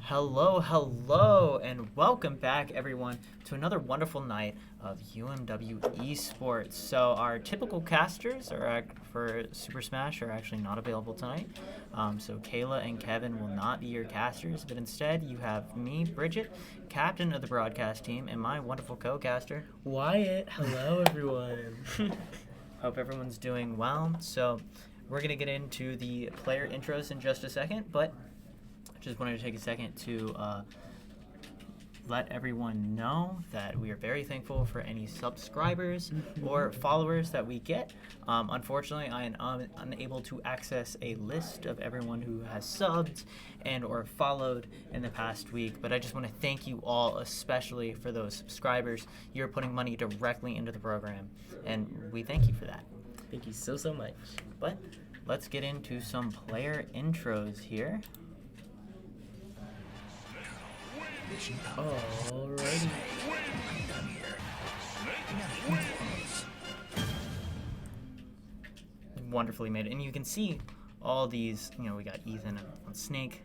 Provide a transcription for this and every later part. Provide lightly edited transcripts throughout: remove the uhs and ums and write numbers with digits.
Hello, and welcome back, everyone, to another wonderful night of UMW Esports. So our typical casters for Super Smash are actually not available tonight. So Kayla and Kevin will not be your casters, but instead you have me, Bridget, captain of the broadcast team, and my wonderful co-caster, Wyatt. Hello, everyone. Hope everyone's doing well. So we're going to get into the player intros in just a second, but just wanted to take a second to let everyone know that we are very thankful for any subscribers or followers that we get. Unfortunately, I am unable to access a list of everyone who has subbed and or followed in the past week, but I just want to thank you all, especially for those subscribers. You're putting money directly into the program, and we thank you for that. Thank you so much. But let's get into some player intros here. Alrighty. Wonderfully made. And you can see all these, we got Ethan on Snake.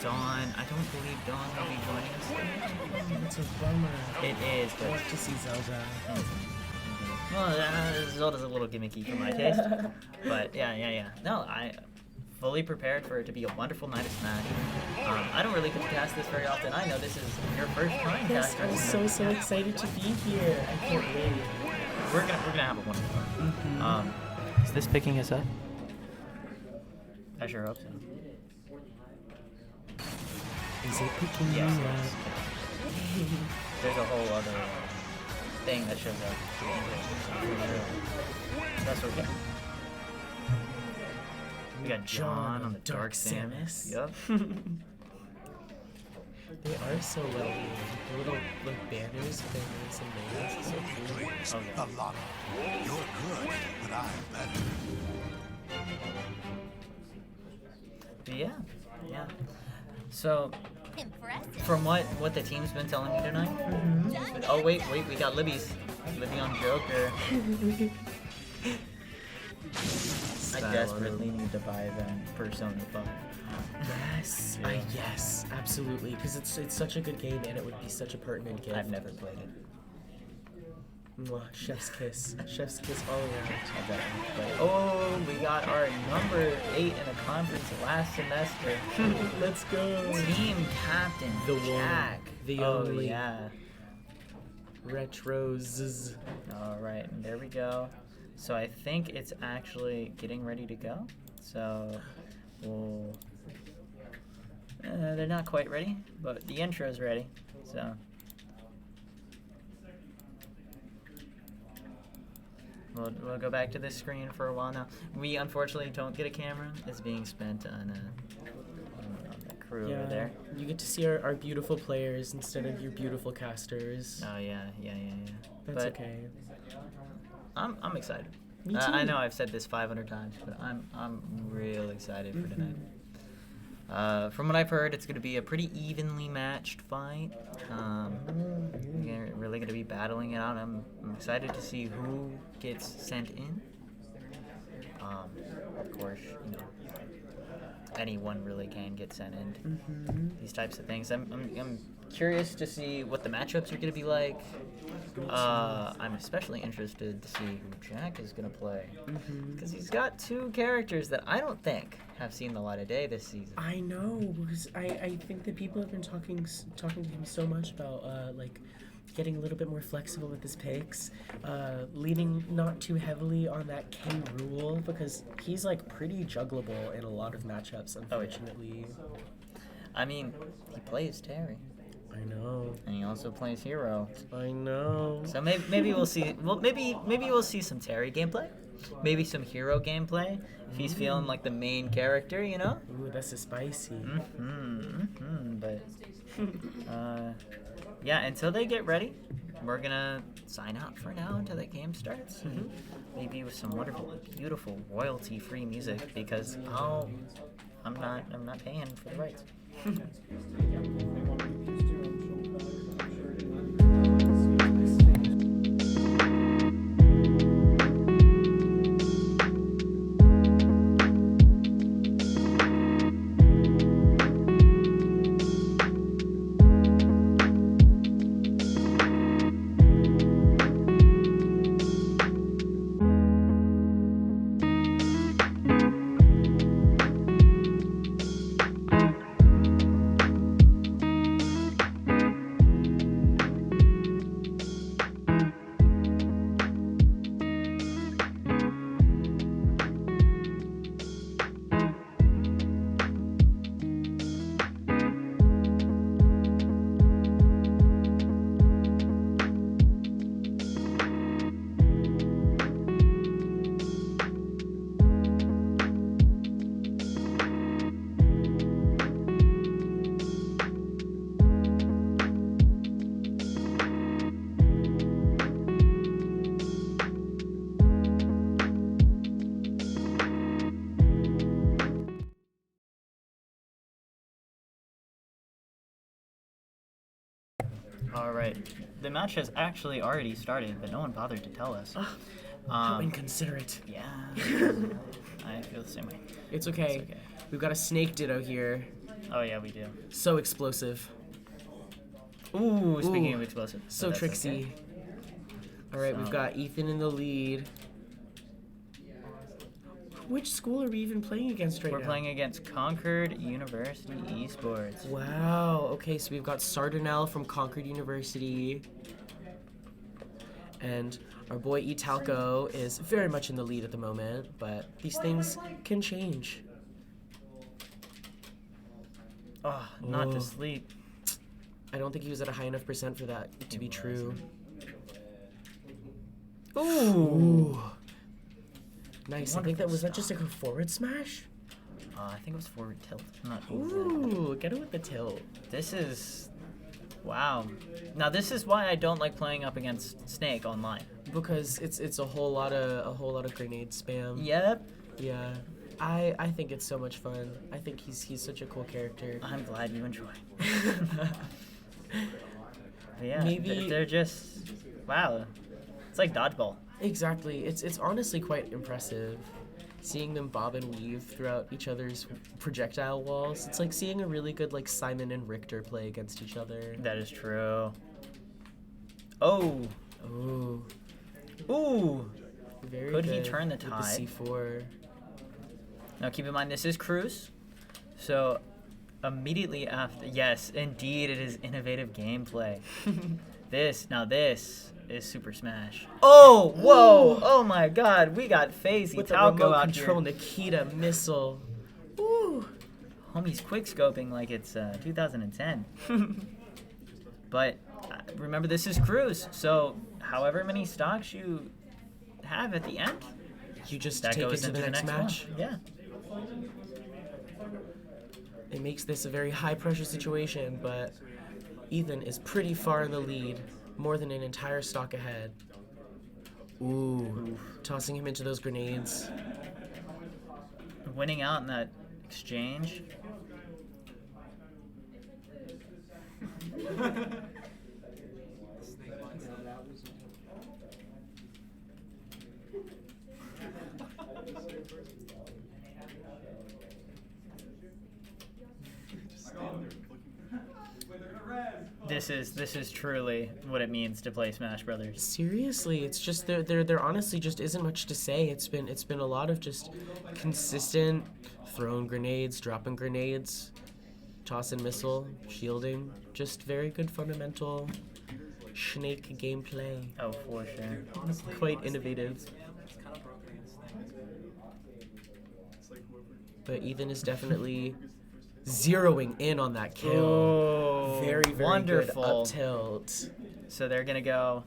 Dawn, I don't believe Dawn will be joining us. It's a bummer. It is, but I want to see Zelda. Well, Zelda's a little gimmicky for my taste. But yeah. No, I fully prepared for it to be a wonderful night of Smash. I don't really get to cast this very often. I know this is your first time Yes, casting. I'm so excited to be here. I can't wait. We're gonna have a wonderful time. Is this picking us up? I sure hope so. Is it picking Yes. me up? There's a whole other thing that shows up. That's okay. We got John on the Dark Samus. Yep. They are so well made. The little banners with their names and names is so cool. Oh, yeah. A lot. You're good, but I'm better. But yeah. So, from what the team's been telling me tonight. Oh wait, we got Libby on Joker. I desperately need to buy that Persona 5. Yes, yes, absolutely, because it's such a good game and it would be such a pertinent gift. I've never played it. Mwah, chef's kiss all around. I bet I play it. Oh, we got our number 8 in the conference last semester. Let's go. Team captain The one, Jack. the oh only. yeah. Retros. All right, and there we go. So I think it's actually getting ready to go. So we'll. They're not quite ready, but the intro's ready. So we'll go back to this screen for a while now. We unfortunately don't get a camera. It's being spent on the crew over there. You get to see our beautiful players instead of your beautiful casters. Oh yeah. That's but okay. I'm excited. Me too. I know I've said this 500 times, but I'm real excited for tonight. From what I've heard, it's going to be a pretty evenly matched fight. They're really going to be battling it out. I'm excited to see who gets sent in. Of course, anyone really can get sent in. These types of things. I'm curious to see what the matchups are going to be like. I'm especially interested to see who Jack is going to play, because he's got two characters that I don't think have seen the light of day this season. I know, because I think that people have been talking to him so much about getting a little bit more flexible with his picks, leaning not too heavily on that Ken rule, because he's pretty juggleable in a lot of matchups, unfortunately. I mean, he plays Terry. I know. And he also plays Hero. I know. So maybe we'll see. Well, maybe we'll see some Terry gameplay. Maybe some Hero gameplay if he's feeling like the main character, Ooh, that's a spicy. But yeah, until they get ready, we're gonna sign out for now until the game starts. Maybe with some wonderful, beautiful, royalty-free music, because I'm not paying for the rights. Alright, the match has actually already started, but no one bothered to tell us. How inconsiderate. Yeah, I feel the same way. It's okay. We've got a snake ditto here. Oh yeah, we do. So explosive. Ooh, speaking of explosive. So that's tricksy. okay. Alright, we've got Ethan in the lead. Which school are we even playing against right now? We're playing against Concord University Esports. Wow. Okay, so we've got Sardinel from Concord University. And our boy Italco is very much in the lead at the moment, but these things can change. Oh, not to sleep. I don't think he was at a high enough percent for that to be true. Ooh. Nice. I think that was that just a forward smash? I think it was forward tilt. I'm not Ooh, get it with the tilt. This is wow. Now this is why I don't like playing up against Snake online. Because it's a whole lot of grenade spam. Yep. Yeah. I think it's so much fun. I think he's such a cool character. I'm glad you enjoy. But yeah, Maybe they're just wow. It's like dodgeball. Exactly. It's honestly quite impressive seeing them bob and weave throughout each other's projectile walls. It's like seeing a really good Simon and Richter play against each other. That is true. Oh. Ooh. Ooh. Very Could good he turn the with tide? The C4. Now keep in mind this is Cruz. So immediately after, yes, indeed it is innovative gameplay. This is Super Smash. Oh, whoa! Oh my God, we got FaZe with the Talco remote out control here. Nikita missile. Ooh. Homie's quick scoping like it's 2010. But remember, this is Cruz, so however many stocks you have at the end, You just that take it goes to into the next match. one. Yeah. It makes this a very high pressure situation, but Ethan is pretty far in the lead, more than an entire stock ahead. Ooh, tossing him into those grenades. Winning out in that exchange. This is truly what it means to play Smash Brothers. Seriously, it's just there honestly just isn't much to say. It's been a lot of just consistent throwing grenades, dropping grenades, tossing missile, shielding. Just very good fundamental Snake gameplay. Oh, for sure. Quite innovative. But Ethan is definitely zeroing in on that kill. Oh, Very wonderful. good up tilt. So they're gonna go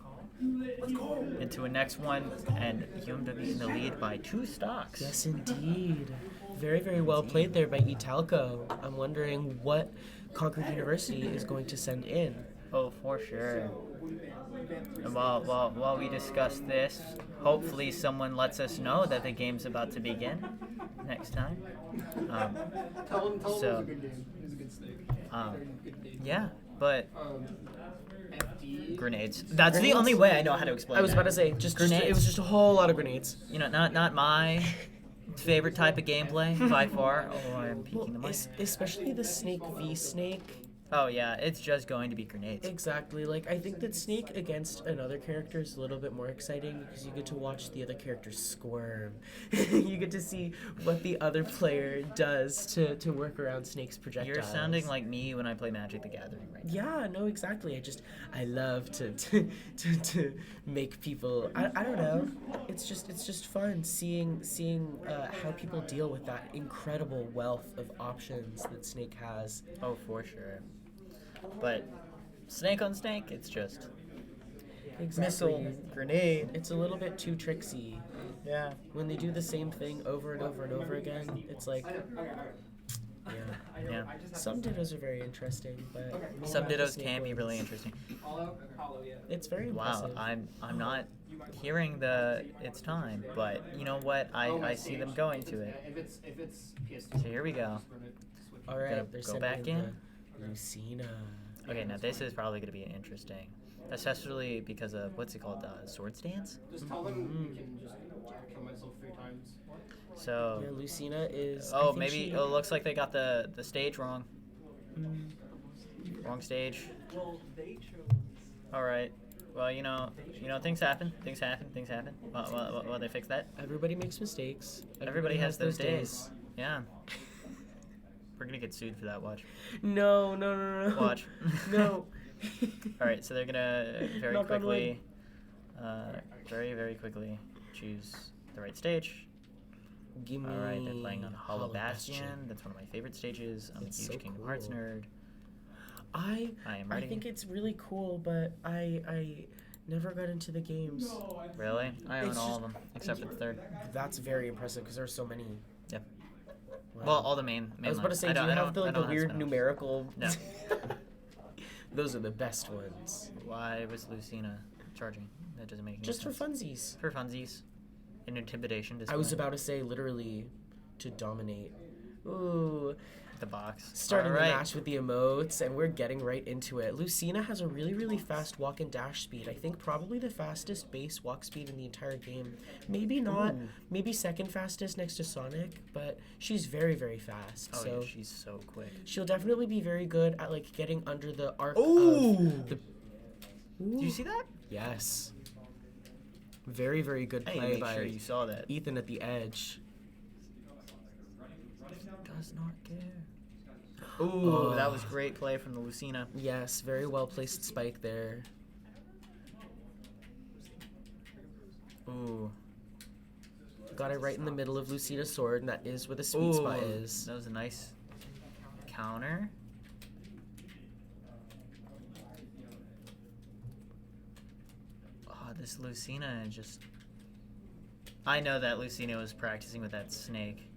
into a next one, and UMW in the lead by 2 stocks. Yes, indeed. Very, very well played there by Italco. I'm wondering what Concord University is going to send in. Oh, for sure. And while we discuss this, hopefully someone lets us know that the game's about to begin next time. Tell him it was so, a good game. It was a good snake. Good game. Yeah, but FD. grenades. That's the Grenades? only way I know how to explain I was that. about to say, just Grenades. it was just a whole lot of grenades. You know, not my favorite type of gameplay by far. Oh, I'm peeking the mic. Especially the Snake v Snake. Oh yeah, it's just going to be grenades. Exactly. Like, I think that Snake against another character is a little bit more exciting because you get to watch the other character squirm. You get to see what the other player does to work around Snake's projectiles. You're sounding like me when I play Magic the Gathering right now. Yeah, no, exactly. I love to make people. I don't know. It's just fun seeing how people deal with that incredible wealth of options that Snake has. Oh, for sure. But snake on snake, it's just Exactly. missile, grenade. It's a little bit too tricksy. Yeah. When they do the same thing over and over and over again, it's like, Yeah. some dittos are very interesting, but Some dittos can be really interesting. Hollow, yeah. it's very Wow, impressive. I'm not hearing the it's time, but you know what? I see them going to it. If it's PS2. So here we go. All Gotta right, they're go sending back in. the Lucina. Okay, now this is probably going to be interesting, especially because of what's it called, sword stance. Just tell them you can just kill myself 3 times. So, Yeah, Lucina is. I oh think maybe she- it looks like they got the stage wrong. Wrong stage. Well, they chose. All right. Well, you know, things happen. Well, they fix that. Everybody makes mistakes. Everybody has those days. Yeah. We're gonna get sued for that. Watch. No. Watch. No. All right. So they're gonna very Knock on quickly, very quickly choose the right stage. Give me. All right. They're playing on Hollow Bastion. That's one of my favorite stages. I'm It's a huge so Kingdom cool. Hearts nerd. I am ready. I think it's really cool, but I never got into the games. Really? I own It's all just- of them except for the third. That's very impressive because there's so many. Yep. Wow. Well, all the main. I was about to lines. say, do you have the, I like, the don't weird spin-offs. numerical? No. Those are the best ones. Why was Lucina charging? That doesn't make any Just for sense. funsies. For funsies. An intimidation display. I was about to say literally to dominate. Ooh. The box. Starting All right. the match with the emotes, and we're getting right into it. Lucina has a really fast walk and dash speed. I think probably the fastest base walk speed in the entire game. Maybe not. Ooh. Maybe second fastest next to Sonic, but she's very fast. Oh, so yeah, she's so quick. she'll definitely be very good at like getting under the arc Ooh. of the. Did you see that? Yes. Very good Hey, play make by sure you saw that. Ethan at the edge. Does not care. Ooh, that was great play from the Lucina. Yes, very well placed spike there. Ooh. Got it right in the middle of Lucina's sword, and that is where the sweet spot is. That was a nice counter. Oh, this Lucina just... I know that Lucina was practicing with that snake.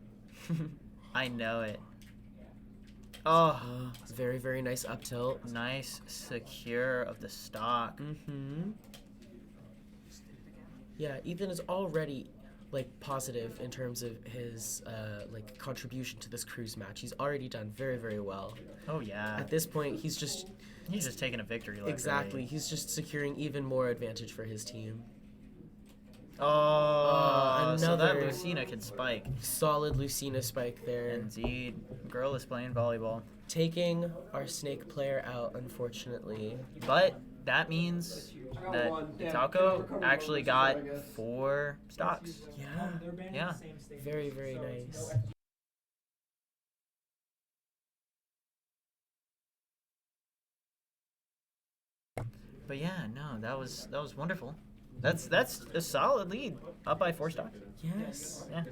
I know it. Oh, Very nice up tilt. nice secure of the stock. Mm-hmm. Yeah, Ethan is already like positive in terms of his like contribution to this cruise match. He's already done very, very well. Oh yeah. At this point, he's just He's just taking a victory lap. exactly. Really. He's just securing even more advantage for his team. Oh, so that another- Lucina can spike. Solid Lucina spike there. Indeed. Girl is playing volleyball. Taking our snake player out, unfortunately. But that means that Italco actually got 4 stocks. Yeah. Yeah. Very, very nice. But yeah, no, that was wonderful. That's a solid lead. Up by 4 stocks. Yes. Yeah.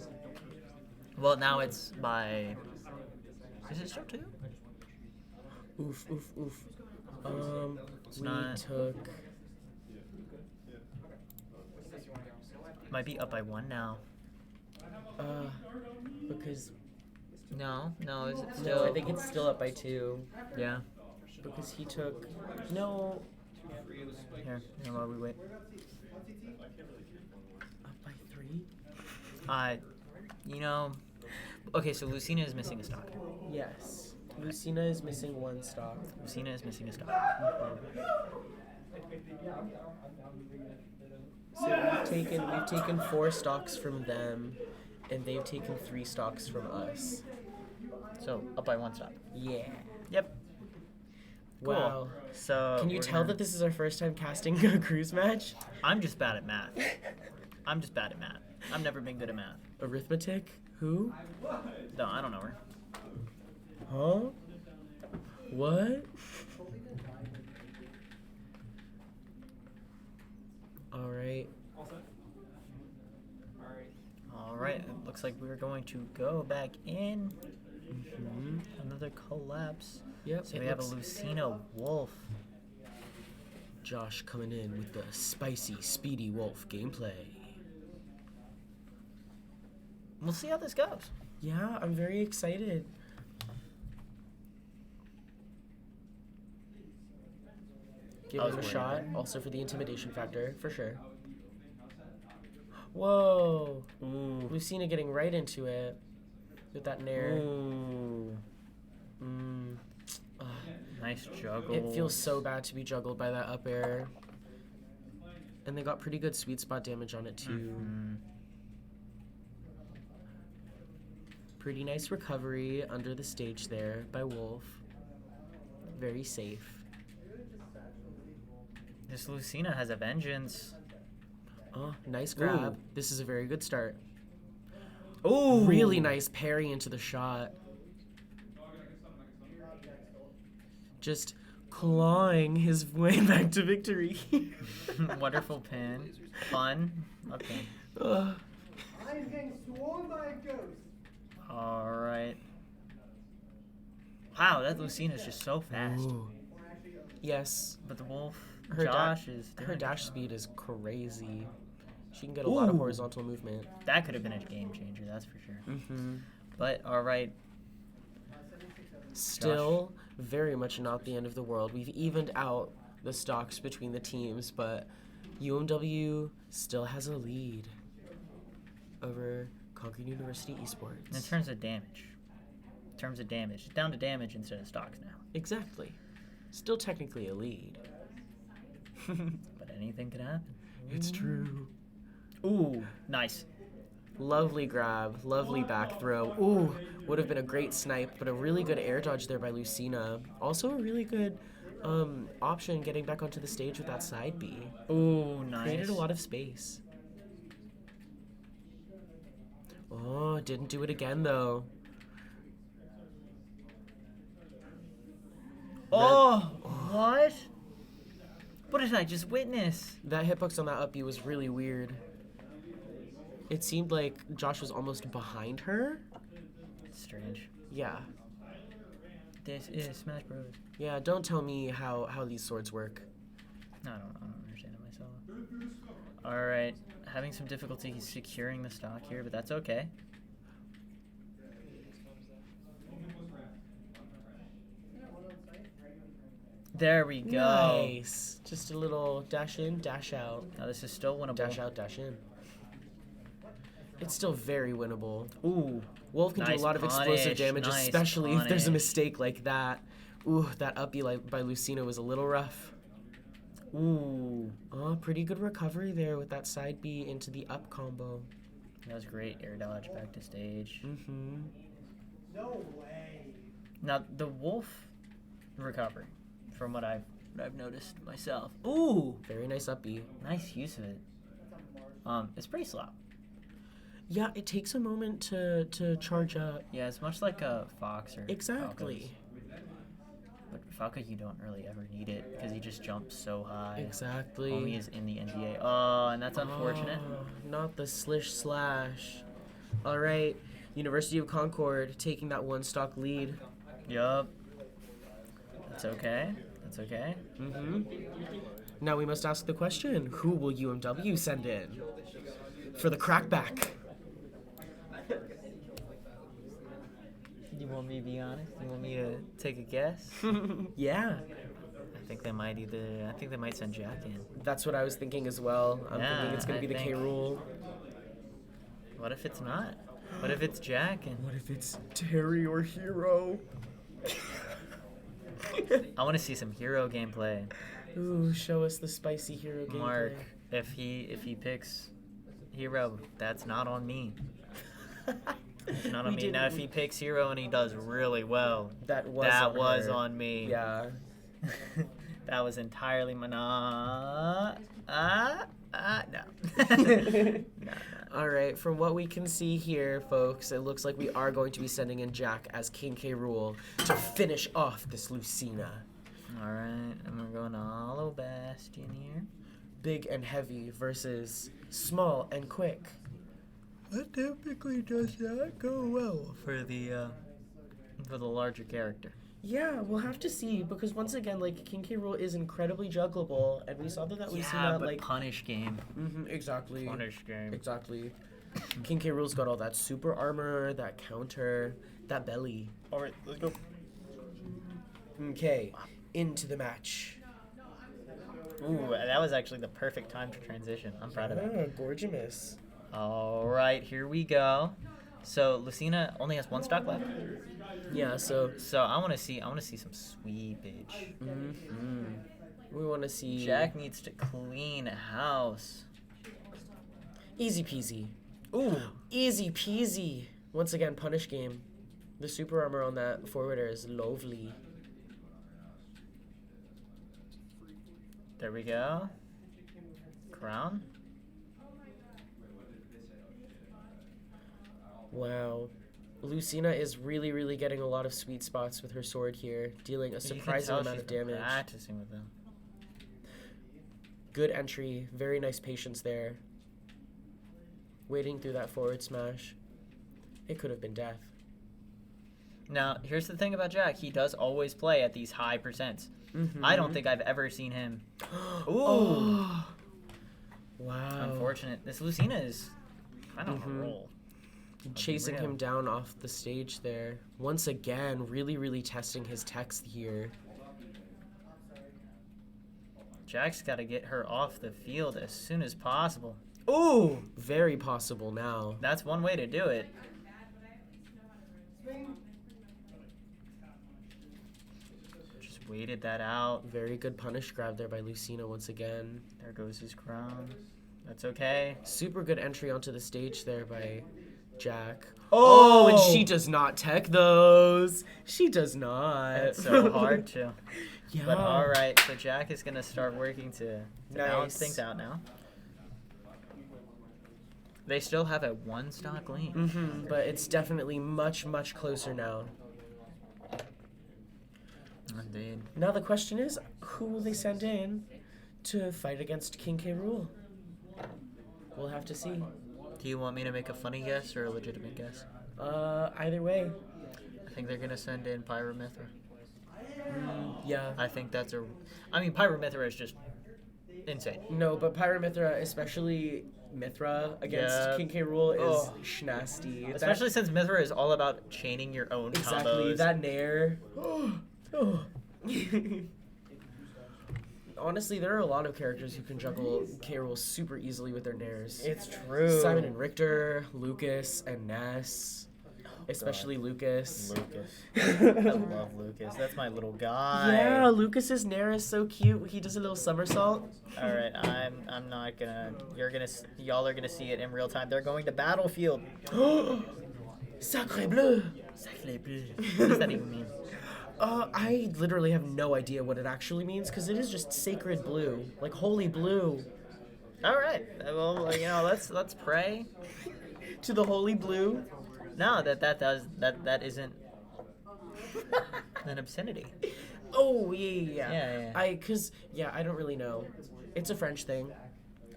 Well, now it's by. Is it still 2? Oof, oof, oof. It's We not- took. Might be up by 1 now. Because No, is it no, still? I think it's still up by 2. Yeah. Because he took no Here, while we wait. up by 3. You know. Okay, so Lucina is missing a stock. Yes. Lucina is missing 1 stock. Lucina is missing a stock. So we've taken 4 stocks from them, and they've taken 3 stocks from us. So up by 1 stock. Yeah. Yep. Cool. Wow. So Can you we're tell gonna- that this is our first time casting a cruise match? I'm just bad at math. I'm just bad at math. I've never been good at math. Arithmetic? Who? No, I don't know her. Huh? What? Alright. All right. It looks like we're going to go back in. Mm-hmm. Another collapse. Yep. So it we have a looks- Lucina Wolf. Josh coming in with the spicy, speedy wolf gameplay. We'll see how this goes. Yeah, I'm very excited. Give I was him a worried shot, there. also for the intimidation factor, for sure. Whoa! Ooh. Lucina getting right into it with that nair. Ooh. Ugh. Nice juggle. It feels so bad to be juggled by that up air. And they got pretty good sweet spot damage on it too. Mhm. Pretty nice recovery under the stage there by Wolf. Very safe. This Lucina has a vengeance. Oh, nice grab. Ooh. This is a very good start. Ooh. Really nice parry into the shot. Just clawing his way back to victory. Wonderful pin. Fun. Okay. Ugh. I am getting swarmed by a ghost. All right. Wow, that Lucina is just so fast. Ooh. Yes, But the wolf, her Josh, is her doing- dash speed is crazy. She can get a lot of Ooh. horizontal movement. That could have been a game changer, that's for sure. Mm-hmm. But all right, Still very much not the end of the world. We've evened out the stocks between the teams, but UMW still has a lead over Concord University Esports. in terms of damage, it's down to damage instead of stocks now. Exactly. Still technically a lead. But anything could happen. It's true. Ooh, nice. Lovely grab, lovely back throw. Ooh, would have been a great snipe, but a really good air dodge there by Lucina. Also a really good option getting back onto the stage with that side B. Ooh, nice. Created a lot of space. Oh, didn't do it again though. Oh, what? What did I just witness? That hitbox on that up B was really weird. It seemed like Josh was almost behind her. Strange. Yeah. This is Smash Bros. Yeah, don't tell me how these swords work. I don't understand it myself. All right, having some difficulty securing the stock here, but that's okay. There we go. Nice. Just a little dash in, dash out. Now this is still winnable. Dash out, dash in. It's still very winnable. Ooh. Wolf can do Nice a lot of explosive punish, damage, nice especially if there's a punish. mistake like that. Ooh, that up B by Lucina was a little rough. Ooh. Oh, pretty good recovery there with that side B into the up combo. That was great. Air dodge back to stage. Mm-hmm. No way. Now, the Wolf recovery, from what I've noticed myself. Ooh. Very nice up B. Nice use of it. It's pretty slow. Yeah, it takes a moment to charge up. Yeah, it's much like a Fox or Exactly. Falco's. But Falco, you don't really ever need it because he just jumps so high. Exactly. Only is in the NGA. Oh, and that's unfortunate. Oh, not the slish slash. All right, University of Concord taking that one stock lead. Yup. That's okay. That's okay. Mm-hmm. Now we must ask the question: who will UMW send in for the crackback? You want me to be honest? You want me to take a guess? Yeah, I think they might send Jack in. that's what I was thinking as well. I'm Yeah, thinking it's gonna I be the think- K rule. What if it's not? What if it's Jack and What if it's Terry or Hero? I want to see some hero gameplay. Ooh, show us the spicy Hero gameplay. Mark, if he picks hero, that's not on me. It's not on We me. didn't- Now, if he picks hero and he does really well, That was that on was her. on me. Yeah. That was entirely no. No. All right, from what we can see here, folks, it looks like we are going to be sending in Jack as King K. Rool to finish off this Lucina. All right, and we're going to Hollow Bastion here. Big and heavy versus small and quick. That typically does not go well. For the larger character. Yeah, we'll have to see, because once again, like, King K. Rool is incredibly juggleable, and we saw that Lucina, but like... punish game. Exactly. Punish game. Exactly. King K. Rool's got all that super armor, that counter, that belly. All right, let's go. Okay, into the match. Ooh, that was actually the perfect time to transition. I'm proud of that. Ah, gorgeous. All right, here we go. So Lucina only has one stock left. Yeah, so So I want to see some sweepage. we want to see Jack needs to clean house. easy peasy. Ooh. Easy peasy. Once again, punish game. The super armor on that forwarder is lovely. There we go. Crown. Wow. Lucina is really, really getting a lot of sweet spots with her sword here, dealing a You can surprising tell amount she's of been damage. practicing with them. Good entry, very nice patience there. Waiting through that forward smash. It could have been death. Now, here's the thing about Jack. He does always play at these high percents. I don't think I've ever seen him. Ooh. Oh. Wow. Unfortunate. This Lucina is kind of on a roll. Chasing real. him down off the stage there. Once again, really, really testing his text here. Jack's got to get her off the field as soon as possible. Ooh, very possible now. That's one way to do it. Just waited that out. Very good punish grab there by Lucina once again. There goes his crown. That's okay. Super good entry onto the stage there by Jack. Oh! And she does not tech those. She does not. It's so hard to. Yeah. But all right, so Jack is going to start working to balance Nice. things out now. They still have a one stock lead. But it's definitely much, much closer now. Indeed. Now the question is, who will they send in to fight against King K. Rool? We'll have to see. Do you want me to make a funny guess or a legitimate guess? Either way. I think they're going to send in Pyromithra. Yeah. I think that's a... I mean, Pyromithra is just insane. No, but Pyromithra, especially Mithra against Yeah. King K. Rool, is Oh. schnasty. Especially since Mithra is all about chaining your own Exactly, combos. that nair. Oh. honestly, there are a lot of characters who can juggle K. Rool super easily with their nairs. It's true. Simon and Richter, Lucas, and Ness. Especially Lucas. Lucas. I love Lucas. That's my little guy. Yeah, Lucas's nair is so cute. He does a little somersault. All right, I'm not gonna. Y'all are gonna see it in real time. They're going to Battlefield. Sacre bleu. Sacre bleu. What does that even mean? I literally have no idea what it actually means because it is just sacred blue, like holy blue. All right. Well, let's pray. To the holy blue. No, that isn't an obscenity. Oh yeah. Yeah. I don't really know. It's a French thing.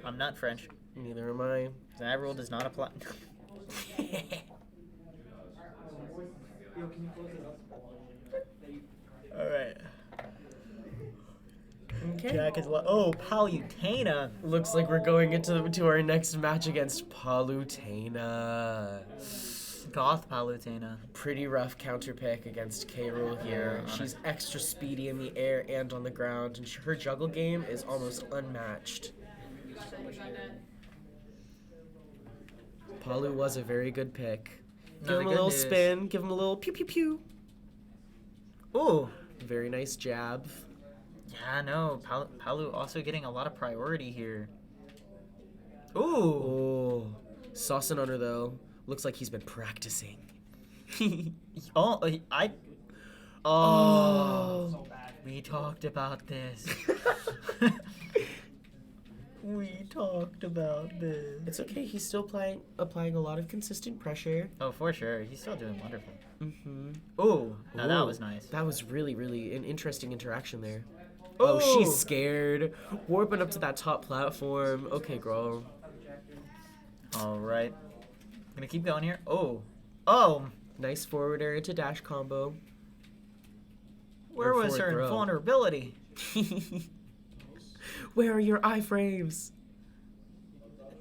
I'm not French. Neither am I. That rule does not apply. All right. Okay. Jack is Palutena. Looks like we're going to our next match against Palutena. Goth Palutena. Pretty rough counter pick against K. Rool here. She's extra speedy in the air and on the ground, and her juggle game is almost unmatched. Palu was a very good pick. Give him a little spin. Give him a little pew pew pew. Ooh. Very nice jab. Yeah, no. Palu also getting a lot of priority here. Ooh. Oh. Saucing on her, though. Looks like he's been practicing. Oh. We talked about this. We talked about this. It's okay. He's still applying a lot of consistent pressure. Oh, for sure. He's still doing wonderful. Mm-hmm. Ooh. Now that was nice. That was really, really an interesting interaction there. Ooh. Oh, she's scared. Warping up to that top platform. Okay, girl. All right. Gonna keep going here. Oh. Nice forward air into dash combo. Where was her throw. vulnerability? Where are your iframes?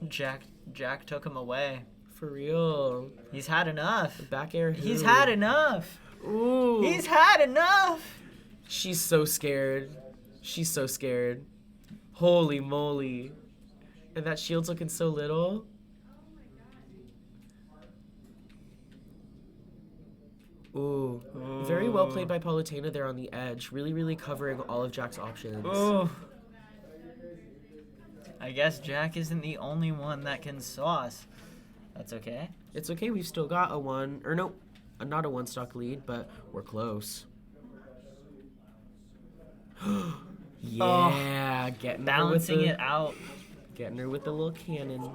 Jack took him away. For real. He's had enough. Back air. He's had enough. Ooh. He's had enough. She's so scared. She's so scared. Holy moly. And that shield's looking so little. Ooh. Very well played by Palutena there on the edge. Really, really covering all of Jack's options. Ooh. I guess Jack isn't the only one that can sauce. That's okay. It's okay. We've still got not a one-stock lead, but we're close. Yeah, getting Balancing it out. Getting her with the little cannon.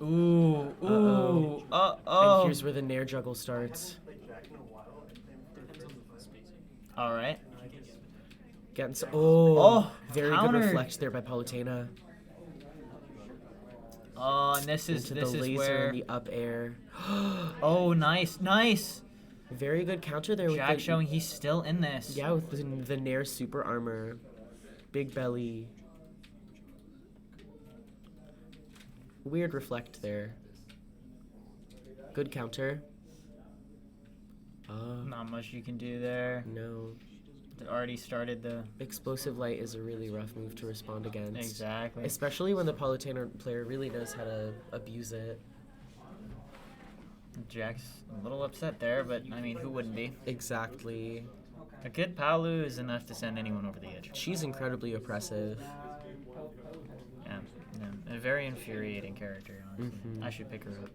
Ooh. And here's where the nair juggle starts. All right. Getting very counter. good reflect there by Palutena. Oh, and this is Into the laser where. and the up air. Oh, nice. Very good counter there. Jack showing he's still in this. Yeah, with the nair super armor, big belly. Weird reflect there. Good counter. Not much you can do there. No. It already started the. Explosive light is a really rough move to respond against. Exactly. Especially when the Palutena player really knows how to abuse it. Jack's a little upset there, but I mean, who wouldn't be? Exactly. A good Palu is enough to send anyone over the edge. She's incredibly oppressive. Yeah. A very infuriating character, honestly. I should pick her up.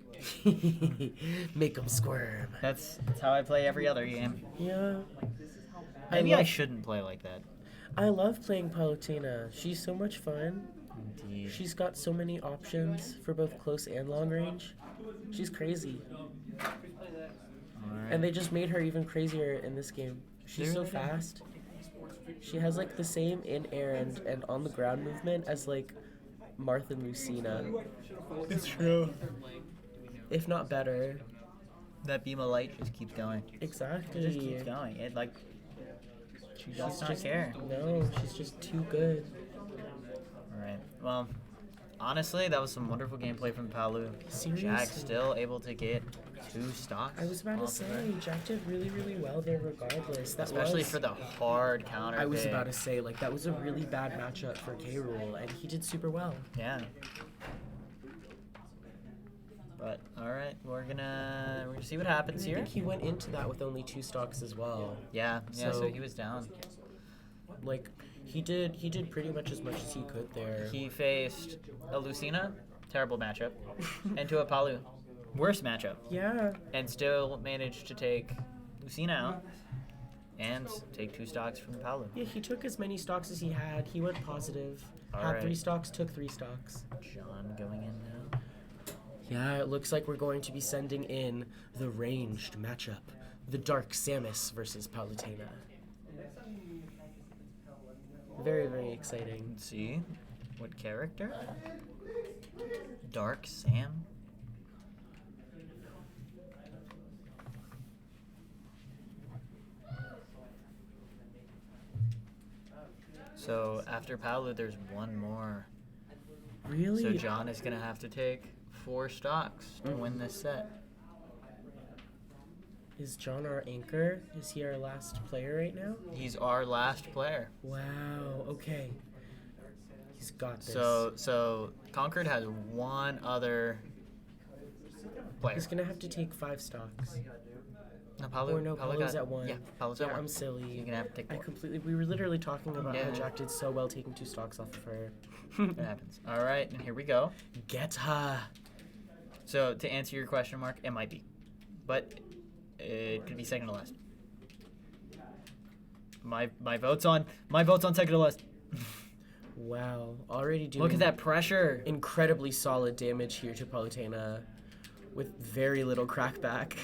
Make them squirm. That's how I play every other game. Yeah. Maybe I shouldn't play like that. I love playing Palutena. She's so much fun. Indeed. She's got so many options for both close and long range. She's crazy. Alright. And they just made her even crazier in this game. She's so fast. She has like the same in air and on the ground movement as like Martha and Lucina. It's true. If not better. That beam of light just keeps going. Exactly. It just keeps going. It like she does not care. No, she's just too good. Alright. Well, honestly, that was some wonderful gameplay from Palu. Seriously. Jack still able to get 2 stocks. I was about to off of say, it. Jack did really, really well there regardless. That Especially was, for the hard counter I was pick. about to say, like, that was a really bad matchup for K-Rool, and he did super well. Yeah. But all right, we're gonna see what happens I here. think he went into that with only 2 stocks as well. Yeah. So So- he was down. Like, he did pretty much as he could there. He faced a Lucina, terrible matchup, and to a Palu, worst matchup, Yeah. and still managed to take Lucina out and take 2 stocks from the Palu. Yeah, he took as many stocks as he had. He went positive. All Had right. 3 stocks, took 3 stocks. John going in now. Yeah, it looks like we're going to be sending in the ranged matchup. The Dark Samus versus Palutena. Very, very exciting. Let's see. What character? Dark Sam? So after Paolo, there's one more. Really? So John is going to have to take 4 stocks to win this set. Is John our anchor? Is he our last player right now? He's our last player. Wow, okay. He's got this. So Concord has one other player. He's gonna have to take 5 stocks. No, Paolo, Or no, Paolo's at 1. Yeah, Paolo's Yeah, at 1. I'm silly. You're going to have to take 4. We were literally talking about how Yeah. Jack did so well taking 2 stocks off of her. It happens. All right, and here we go. Get her. So to answer your question, Mark, it might be, but it could be second to last. My vote's on second to last. Wow, already doing Look at that pressure. incredibly solid damage here to Palutena with very little crackback.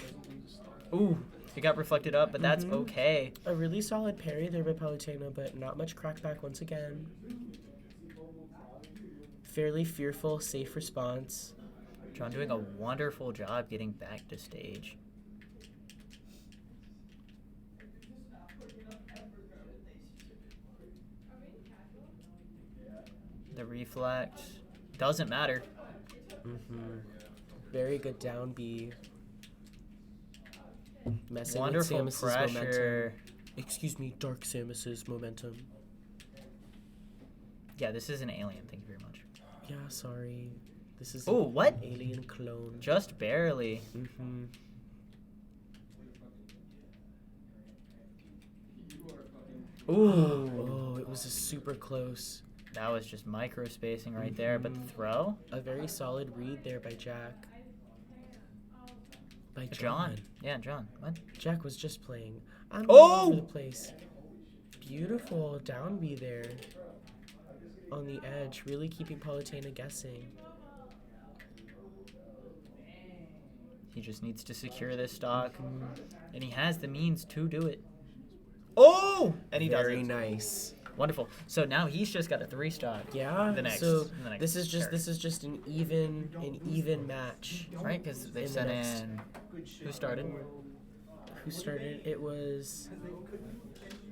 Ooh, it got reflected up, but that's okay. A really solid parry there by Palutena, but not much crackback once again. Fairly fearful, safe response. John doing a wonderful job getting back to stage. The reflect doesn't matter. Very good down B. Messing Wonderful with Samus's pressure. momentum. Excuse me, Dark Samus's momentum. Yeah, this is an alien. Thank you very much. Yeah, sorry. This is Ooh, what? an alien clone. Just barely. Mm-hmm. Ooh. Oh, it was a super close. That was just micro spacing right there, but the throw? A very solid read there by Jack. By John. Yeah, John. What? Jack was just playing. I'm Oh! all over the place. Beautiful down B there. On the edge, really keeping Palutena guessing. He just needs to secure this stock, and he has the means to do it. Oh! And he does Very it. nice. Wonderful. So now he's just got a 3 stock. Yeah. The next. So the next this is turn. just an even match. Right, because they in the sent next- in. Who started? Who started? It was.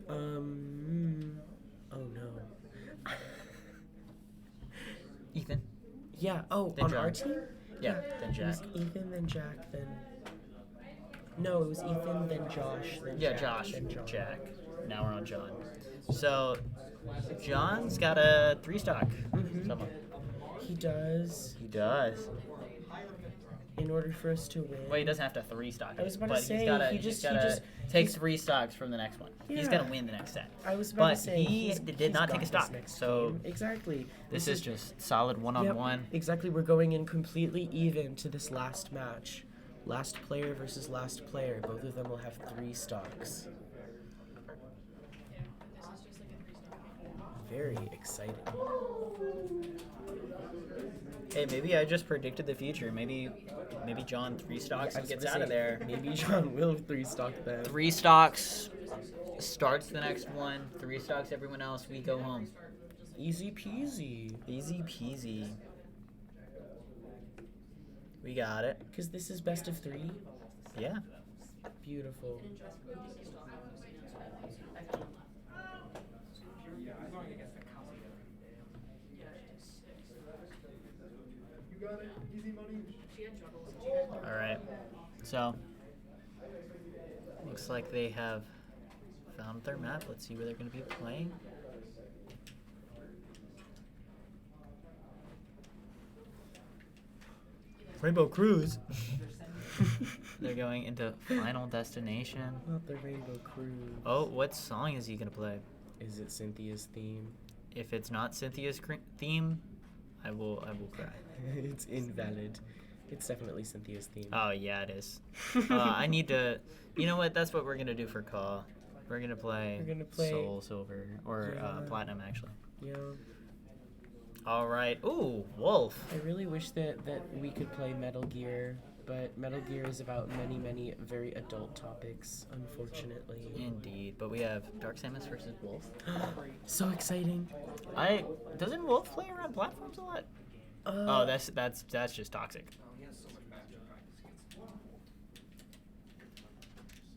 Oh no. Ethan. Yeah. Oh, Then on our Jack. team. Yeah, then It was Jack. Ethan, then Jack, then. No, it was Ethan, then Josh, then Yeah, Jack, Josh. then John. Jack. Now we're on John. So John's got a 3 stock. Someone. He does. He does. In order for us to win. Well, he doesn't have to 3 stock I was it, about to but say, he's gotta, he he's just- gotta take 3 stocks from the next one. He's Yeah. gotta win the next set. I was about But to say he did not got take a this stock, next so game. Exactly. This is just solid one-on-one. Yep, exactly. We're going in completely even to this last match. Last player versus last player. Both of them will have 3 stocks. Very exciting. Hey, maybe I just predicted the future. Maybe John 3 stocks I and was gets gonna out of say, there. Maybe John will 3 stock them. 3 stocks starts the next one. 3 stocks everyone else. We go home. Easy peasy. Easy peasy. We got it. Because this is best of 3. Yeah. Beautiful. You got it. Easy money. All right. So, looks like they have found their map. Let's see where they're going to be playing. Rainbow Cruise. They're going into Final Destination. Not the Rainbow Cruise. Oh, what song is he going to play? Is it Cynthia's theme? If it's not Cynthia's theme, I will cry. It's invalid. It's definitely Cynthia's theme. Oh, yeah, it is. I need to... You know what? That's what we're going to do for Call. We're going to play Soul Silver. Or Platinum, actually. Yeah. All right. Ooh, Wolf. I really wish that we could play Metal Gear, but Metal Gear is about many, many very adult topics, unfortunately. Indeed. But we have Dark Samus versus Wolf. So exciting. Doesn't Wolf play around platforms a lot? Oh, that's just toxic.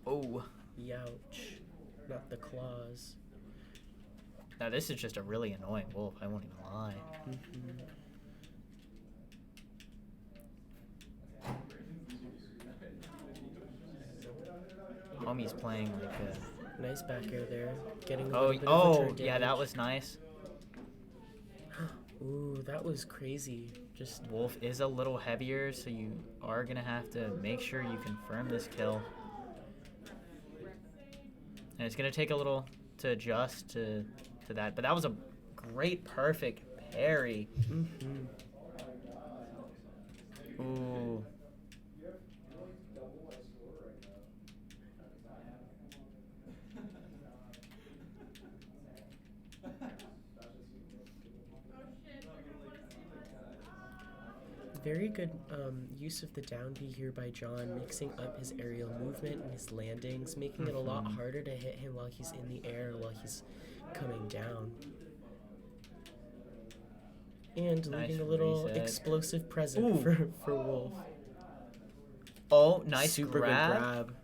Oh. Youch. Not the claws. Now this is just a really annoying Wolf, I won't even lie. Homie's playing like a... Nice back air there. Getting a Oh, little bit of return yeah, that damage. was nice. Ooh, that was crazy. Just Wolf is a little heavier, so you are going to have to make sure you confirm this kill. And it's going to take a little to adjust to that. But that was a great, perfect parry. Ooh. very good use of the down B here by John, mixing up his aerial movement and his landings, making it a lot harder to hit him while he's in the air, while he's coming down. And Nice leaving a little reset. explosive present for Wolf. Oh, nice Super grab. good grab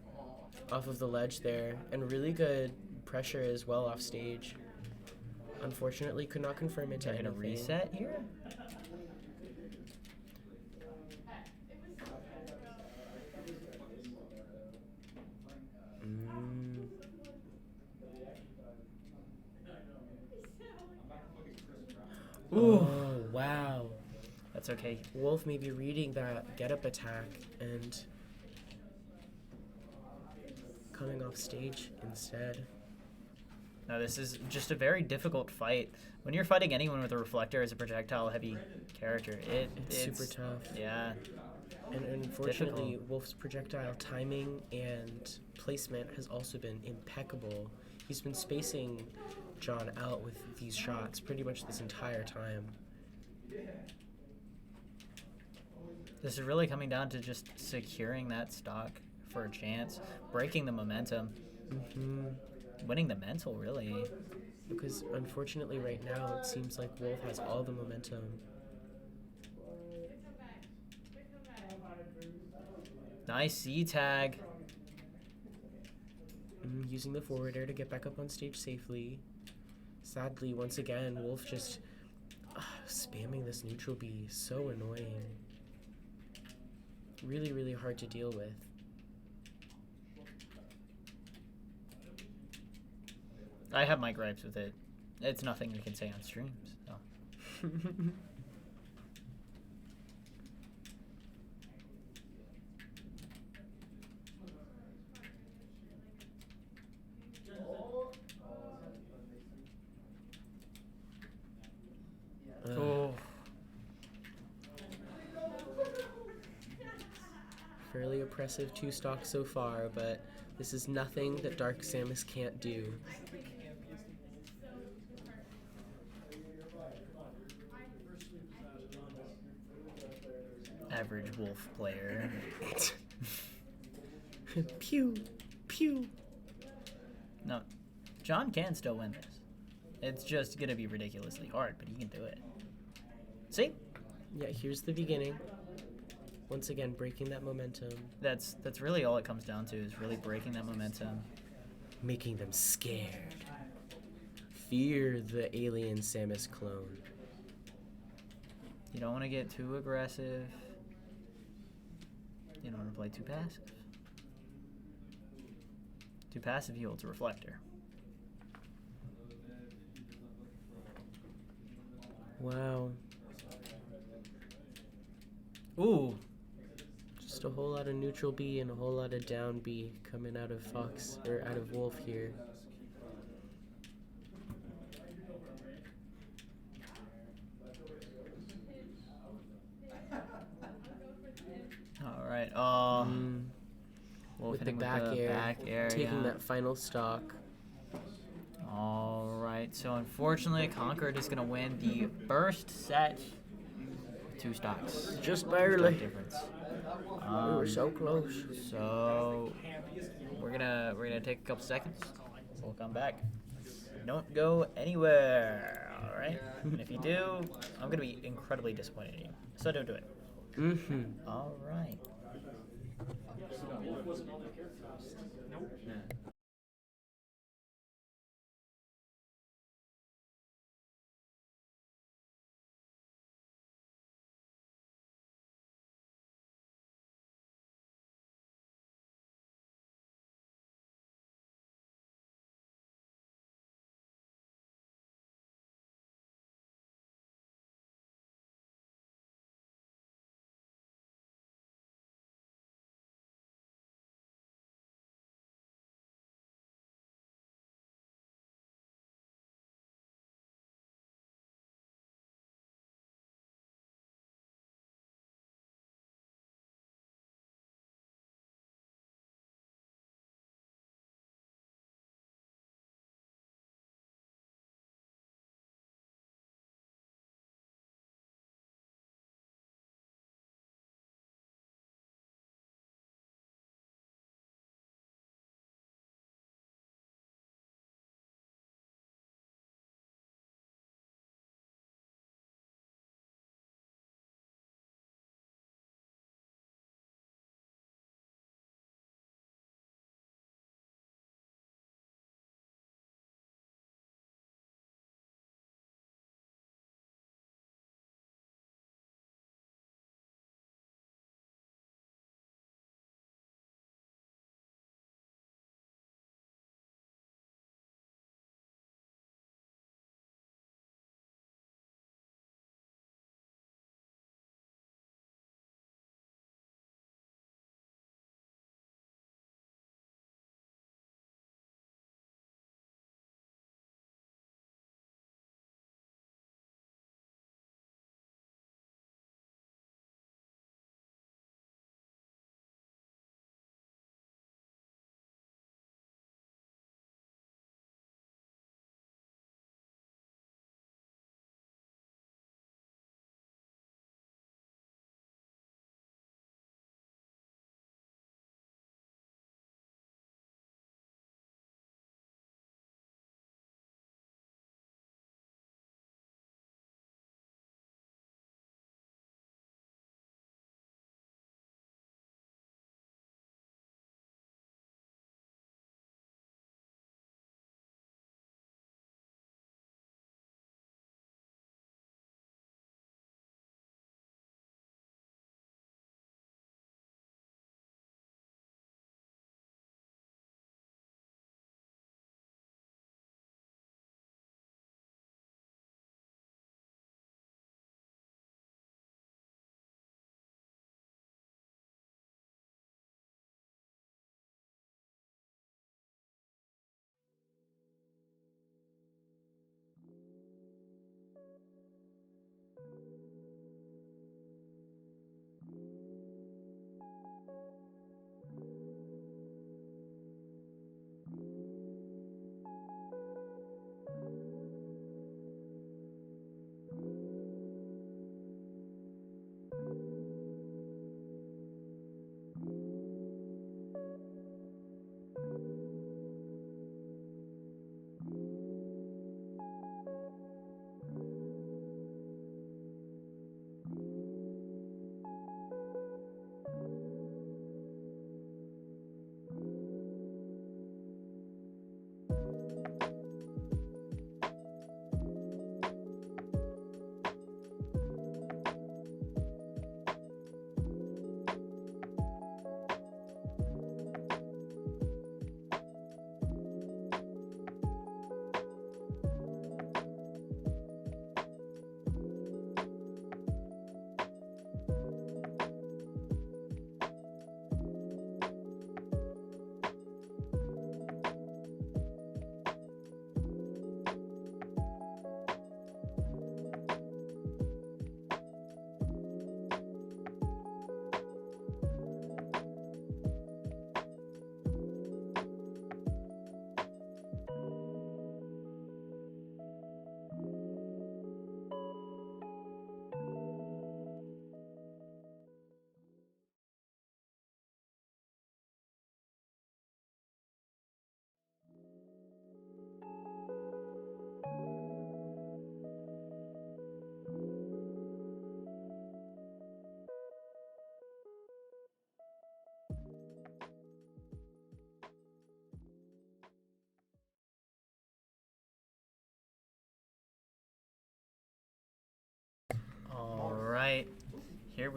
off of the ledge there, and really good pressure as well off stage. Unfortunately, could not confirm it to They're gonna anything. reset here. Ooh, wow. That's okay. Wolf may be reading that get-up attack and coming off stage instead. No, this is just a very difficult fight. When you're fighting anyone with a reflector as a projectile-heavy character, it's super tough. Yeah. And unfortunately, Difficult. Wolf's projectile timing and placement has also been impeccable. He's been spacing John out with these shots pretty much this entire time. This is really coming down to just securing that stock for a chance, breaking the momentum, winning the mental, really. Because unfortunately right now it seems like Wolf has all the momentum. Nice C-tag. Using the forward air to get back up on stage safely. Sadly, once again, Wolf just spamming this neutral B. So annoying. Really, really hard to deal with. I have my gripes with it. It's nothing we can say on streams. So. Oh. Fairly oppressive two stock so far, but this is nothing that Dark Samus can't do. Average Wolf player. Pew, pew. No, John can still win this. It's just gonna be ridiculously hard, but he can do it. See? Yeah, here's the beginning. Once again, breaking that momentum. That's really all it comes down to, is really breaking that momentum. Making them scared. Fear the alien Samus clone. You don't want to get too aggressive. in order to play 2 passive. 2 passive, he holds a reflector. Wow. Ooh. Just a whole lot of neutral B and a whole lot of down B coming out of Fox, or out of Wolf here. All right. Oh. Wolf With the hitting back with the air, back air, taking yeah. that final stock. All right. So unfortunately, Concord is gonna win the first set. 2 stocks. Just 2 barely. stock difference. We were so close. So we're gonna take a couple seconds. We'll come back. Don't go anywhere. All right. And if you do, I'm gonna be incredibly disappointed in you. So don't do it. All right.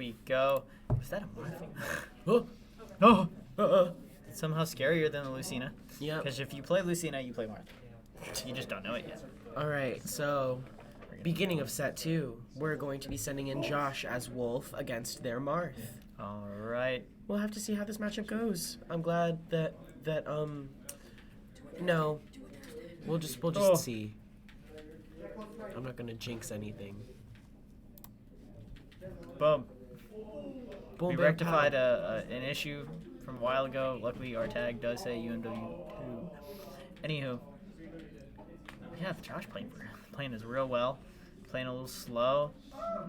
we go. Was that a Marth? Oh, No. Somehow scarier than the Lucina. Yep. Because if you play Lucina, you play Marth. You just don't know it yet. All right, so beginning of set 2, we're going to be sending in Josh as Wolf against their Marth. All right. We'll have to see how this matchup goes. I'm glad that no, we'll just Oh. see. I'm not gonna jinx anything. Boom. Boom, We bam, rectified pow. an issue from a while ago. Luckily, our tag does say UMW 2. Anywho, yeah, Josh playing this real well. Playing a little slow.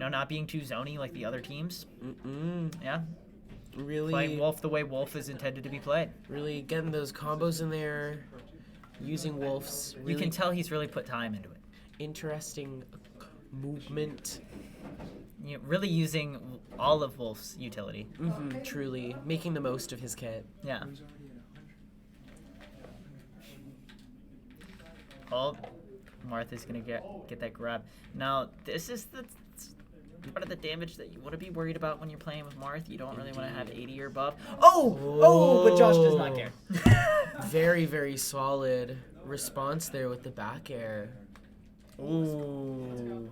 Not being too zony like the other teams. Yeah. Really, Playing Wolf the way Wolf is intended to be played. really getting those combos in there, using Wolf's really You can tell he's really put time into it. interesting movement. Really using all of Wolf's utility. Truly making the most of his kit. Yeah. Oh, Martha's gonna get that grab. Now, this is the part of the damage that you want to be worried about when you're playing with Marth. You don't really want to have 80 or above. But Josh does not care. Very, very solid response there with the back air. Ooh.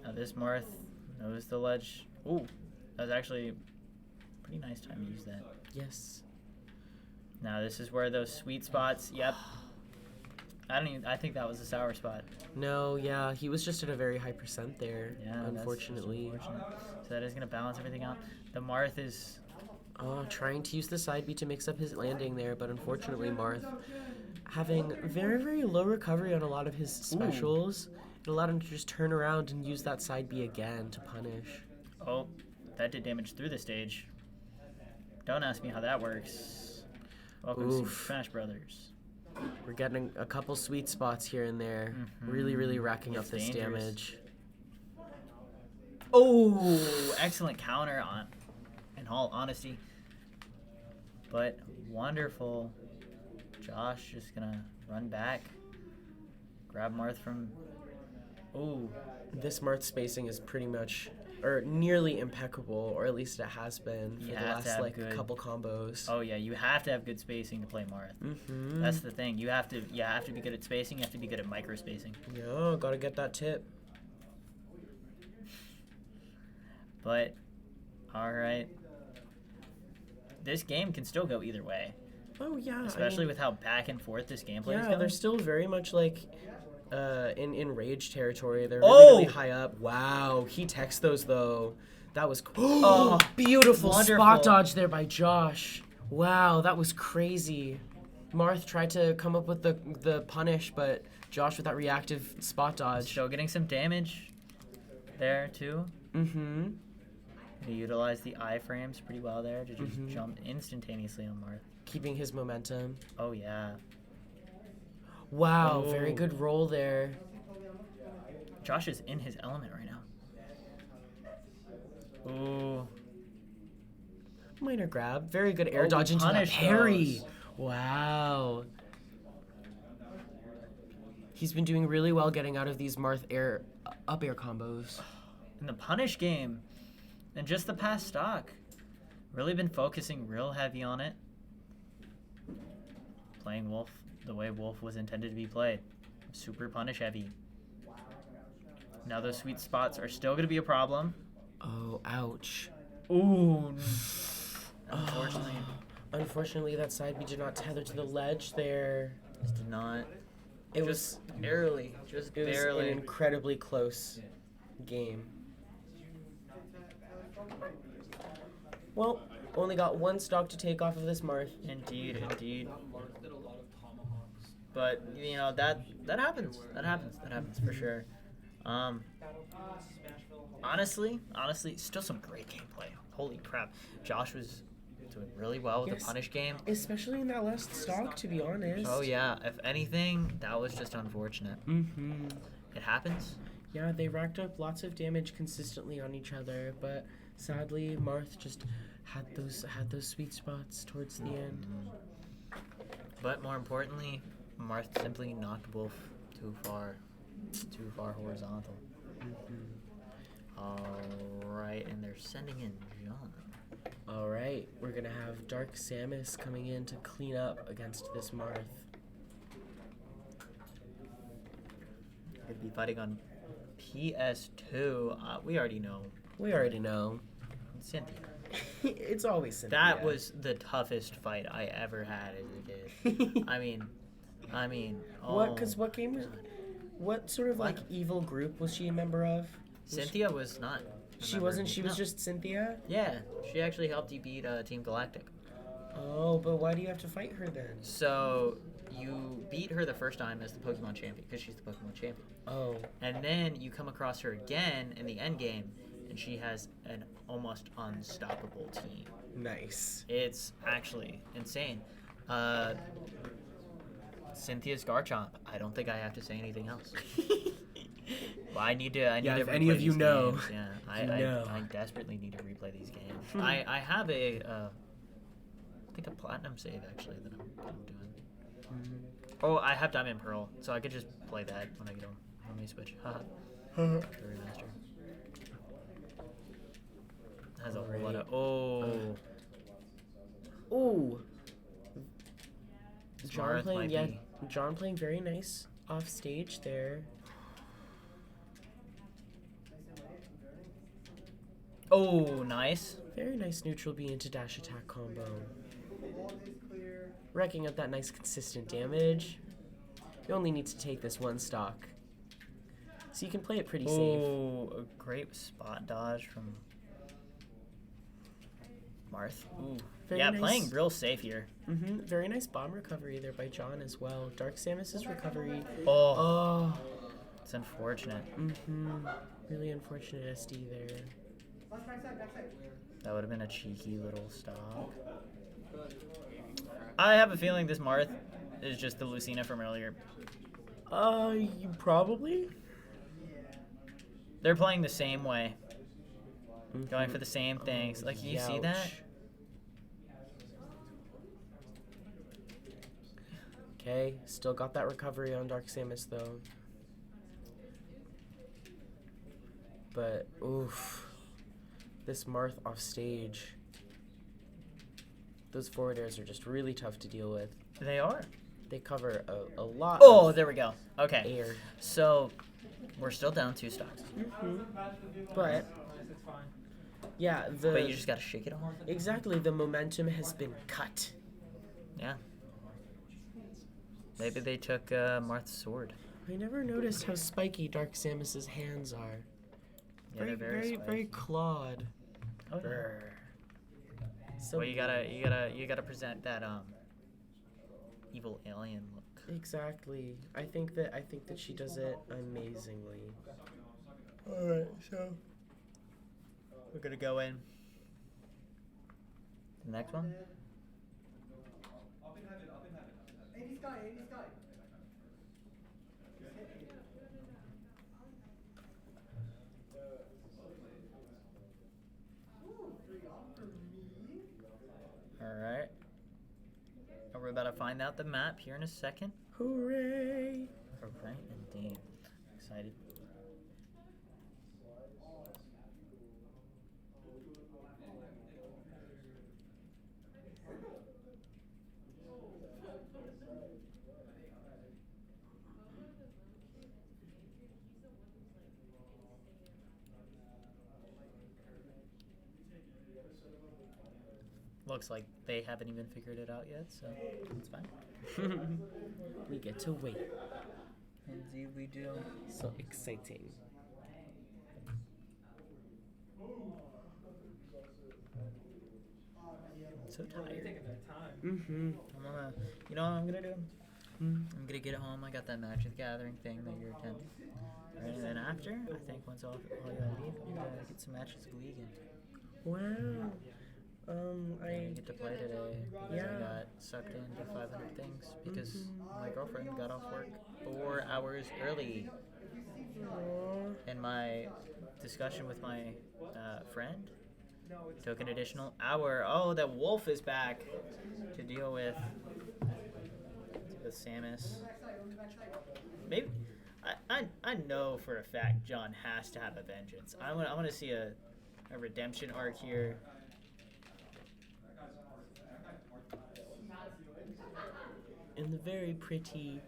Now this Marth knows the ledge. Ooh, that was actually a pretty nice time to use that. Yes. Now this is where those sweet spots. Yep. I think that was a sour spot. No, yeah, he was just at a very high percent there, Yeah, unfortunately. That's unfortunate. So that is going to balance everything out. The Marth is... Trying to use the side B to mix up his landing there, but unfortunately Marth having very, very low recovery on a lot of his specials. It allowed him to just turn around and use that side B again to punish. Oh, that did damage through the stage. Don't ask me how that works. Welcome to Smash Brothers. We're getting a couple sweet spots here and there. Really, really racking up It's this dangerous. damage. Oh, excellent counter in all honesty. But wonderful. Josh just gonna run back. Grab Marth from... Ooh. This Marth spacing is pretty much, or nearly impeccable, or at least it has been for You the have to last have good- couple combos. Oh yeah, you have to have good spacing to play Marth. That's the thing. You have to be good at spacing. You have to be good at micro spacing. Yeah, gotta get that tip. But all right, this game can still go either way, Oh yeah, especially with how back and forth this gameplay is yeah, going. they're still very much like in rage territory. They're Oh! really high up. Wow, he techs those though. That was Oh, beautiful wonderful. spot dodge there by Josh. Wow, that was crazy. Marth tried to come up with the punish, but Josh with that reactive spot dodge. Still getting some damage there too. He utilized the iframes pretty well there to just jump instantaneously on Marth. Keeping his momentum. Oh yeah, Wow, very Oh. good roll there. Josh is in his element right now. Ooh. Minor grab. Very good air Oh, dodge into that punish parry. those. Wow. He's been doing really well getting out of these Marth up air combos. In the punish game, and just the past stock, really been focusing real heavy on it. Playing Wolf the way Wolf was intended to be played. Super punish heavy. Now those sweet spots are still going to be a problem. Oh, ouch. Ooh. Unfortunately, Unfortunately, that side B did not tether to the ledge there. this did not. It Just was barely. Just it was an barely. incredibly close game. Well, only got one stock to take off of this Marth. Indeed, indeed. But that happens. That happens for sure. Honestly, still some great gameplay. Holy crap, Josh was doing really well with Yes. the punish game. Especially in that last stock, to be honest. Oh yeah, if anything, that was just unfortunate. It happens. Yeah, they racked up lots of damage consistently on each other, but sadly, Marth just had those sweet spots towards the end. But more importantly, Marth simply knocked Wolf too far horizontal. Alright, and they're sending in John. All right, we're gonna have Dark Samus coming in to clean up against this Marth. They'd be fighting on PS2. We already know. We already know. Cynthia. It's always Cynthia. That was the toughest fight I ever had as a kid. I mean, What? Because what game was? What sort of like evil group was she a member of? Cynthia was not. She wasn't. She was just Cynthia. Yeah, she actually helped you beat Team Galactic. Oh, but why do you have to fight her then? So you beat her the first time as the Pokemon champion because she's the Pokemon champion. Oh. And then you come across her again in the end game, and she has an almost unstoppable team. Nice. It's actually insane. Cynthia's Garchomp. I don't think I have to say anything else. Well, I need to. If replay any of you these know, games. Yeah, I desperately need to replay these games. I have I think a platinum save actually that I'm doing. Oh, I have Diamond Pearl, so I could just play that when I get home. Let me switch. Haha. The remaster. Has a whole lot of Ooh. Marth might be. John playing very nice off stage there. Oh, nice. Very nice neutral B into dash attack combo. Racking up that nice consistent damage. You only need to take this one stock. So you can play it pretty safe. Oh, a great spot dodge from Marth. Ooh. Very Yeah, nice. playing real safe here. Very nice bomb recovery there by John as well. Dark Samus's recovery. Oh. It's unfortunate. Really unfortunate SD there. That would have been a cheeky little stop. I have a feeling this Marth is just the Lucina from earlier. You probably? They're playing the same way. Going for the same things. Like, you see that? Okay, still got that recovery on Dark Samus though. But, oof. This Marth off stage. Those forward airs are just really tough to deal with. They are. They cover a lot Oh, there we go. Okay. air. So, we're still down 2 stocks. But, yeah, But you just gotta shake it off. exactly, the momentum has been cut. Yeah. Maybe they took Marth's sword. I never noticed how spiky Dark Samus's hands are. Yeah, they're very spiky. clawed. Oh, yeah. So Well, you gotta present that evil alien look. exactly. I think that she does it amazingly. All right, so We're gonna go in. The next one. Alright. And we're about to find out the map here in a second. hooray! Alright, indeed. Excited. Looks like they haven't even figured it out yet, so it's fine. We get to wait. Indeed we do. So exciting. So tired. Mm-hmm. I'm gonna, you know what I'm gonna do? I'm gonna get home. I got that Magic the Gathering thing that you're attending. Right, and then after, I think once all y'all leave, I'm gonna get some matches of League in. Wow. I I didn't get to play today because Yeah. I got sucked into 500 things because my girlfriend got off work 4 hours early. Aw. And my discussion with my friend took an additional hour. Oh, the wolf is back to deal with Samus. Maybe I know for a fact John has to have a vengeance. I want to see a redemption arc here. In the very pretty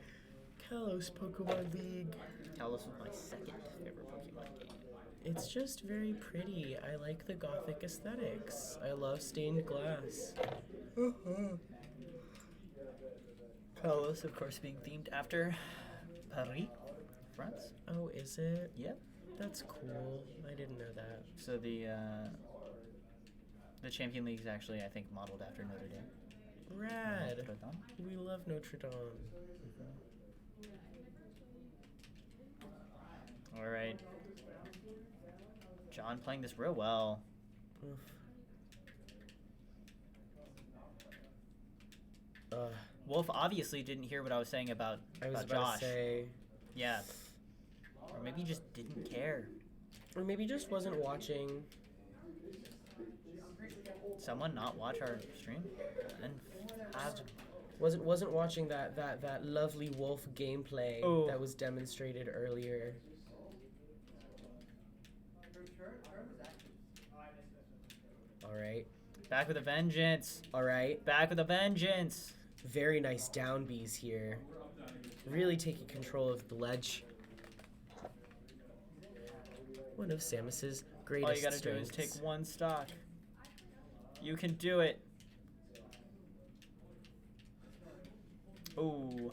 Kalos Pokemon League. Kalos was my second favorite Pokemon game. It's just very pretty. I like the gothic aesthetics. I love stained glass. Kalos, of course, being themed after Paris, France. Oh, is it? Yep. That's cool. I didn't know that. So the Champion League is actually, I think, modeled after Notre Dame. Rad. Notre Dame. We love Notre Dame. All right. John playing this real well. Oof. Wolf obviously didn't hear what I was saying about I was about Josh. to say, Yeah. Or maybe he just didn't care. or maybe just wasn't watching. Someone not watch our stream and have Wasn't watching that lovely wolf gameplay Oh. that was demonstrated earlier. All right. back with a vengeance. All right. Back with a vengeance. Very nice down Bs here. Really taking control of the ledge. One of Samus's greatest All you gotta strengths. do is take one stock. You can do it. Ooh.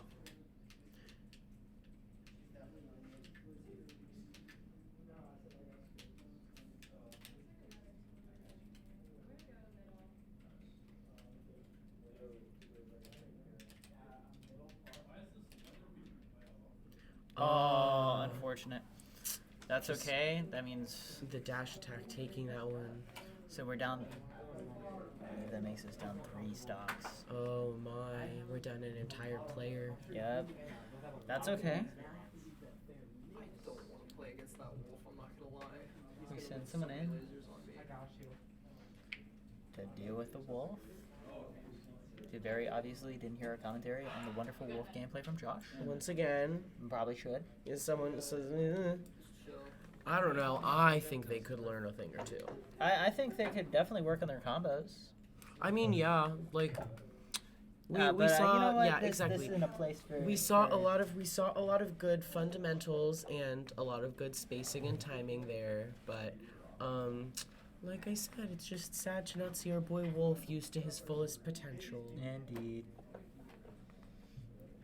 Oh, unfortunate. That's okay. That means The dash attack taking that one. so we're down. That makes us down 3 stocks. Oh my, we're down an entire player. Yep. That's okay. I don't want to play against that wolf, I'm not gonna lie. We send someone in to deal with the wolf. Who very obviously didn't hear our commentary on the wonderful wolf gameplay from Josh. Once again, Probably should. is someone says, I don't know. I think they could learn a thing or two. I think they could definitely work on their combos. I mean, yeah, like we But, saw, you know what? yeah, This exactly. isn't a place for. We saw a lot of good fundamentals and a lot of good spacing and timing there, but like I said, it's just sad to not see our boy Wolf used to his fullest potential. Indeed.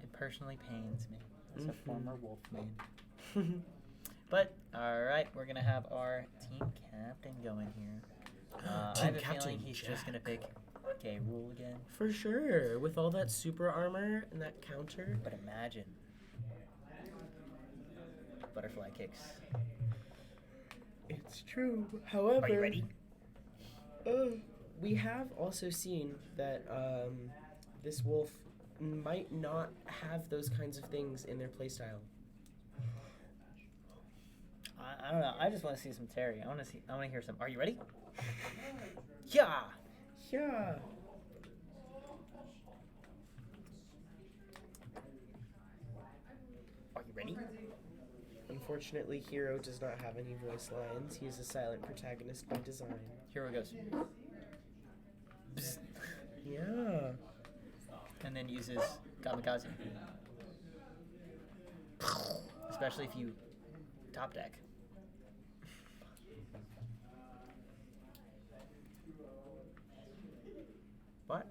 It personally pains me as a former wolf main. But alright, we're gonna have our team captain going here. I Team have a captain feeling he's just gonna pick K. Rule again. For sure, with all that super armor and that counter. But imagine butterfly kicks. It's true. However, Are you ready? We have also seen that this wolf might not have those kinds of things in their playstyle. I don't know. I just want to see some Terry. I want to hear some. Are you ready? Yeah. Yeah. Are you ready? Unfortunately, Hero does not have any voice lines. He is a silent protagonist by design. Here it goes. Bzz. Yeah. And then uses kamikaze. Especially if you top deck. What?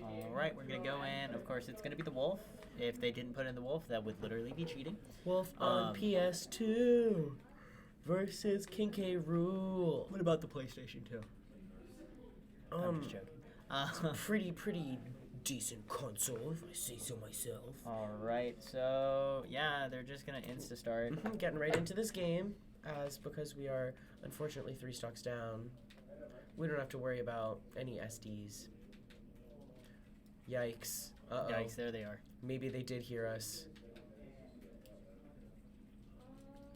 Alright, we're gonna go in. Of course, it's gonna be the wolf. If they didn't put in the wolf, that would literally be cheating. Wolf on PS2 versus King K. Rule. What about the PlayStation 2? I'm just joking. Pretty decent console, if I say so myself. Alright, so yeah, they're just gonna insta start. Getting right into this game, as because we are unfortunately 3 stocks down, we don't have to worry about any SDs. Yikes. Uh-oh. Yikes, there they are. Maybe they did hear us.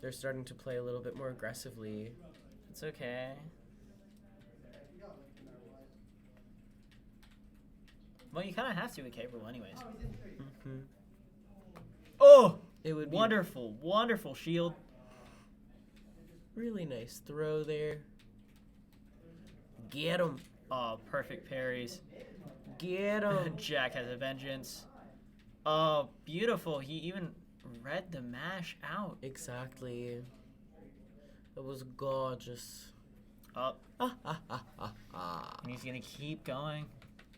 They're starting to play a little bit more aggressively. It's okay. Well, you kind of have to with K. Rule anyways. Mm-hmm. Oh! It would be Wonderful, wonderful shield. really nice throw there. Get him. Oh, perfect parries. Get him. Jack has a vengeance. Oh, beautiful. He even read the mash out. Exactly. It was gorgeous. Oh, Ah, ah, ah, ah, ah. and he's going to keep going.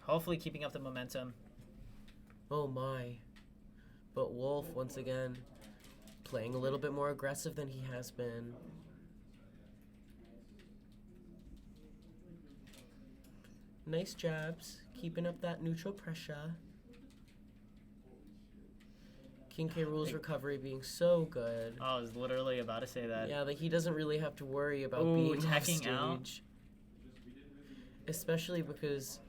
Hopefully keeping up the momentum. Oh my. But Wolf, once again, playing a little bit more aggressive than he has been. Nice jabs, keeping up that neutral pressure. King K. Rool's recovery being so good. I was literally about to say that. Yeah, like he doesn't really have to worry about Ooh, being off teching stage. out. Especially because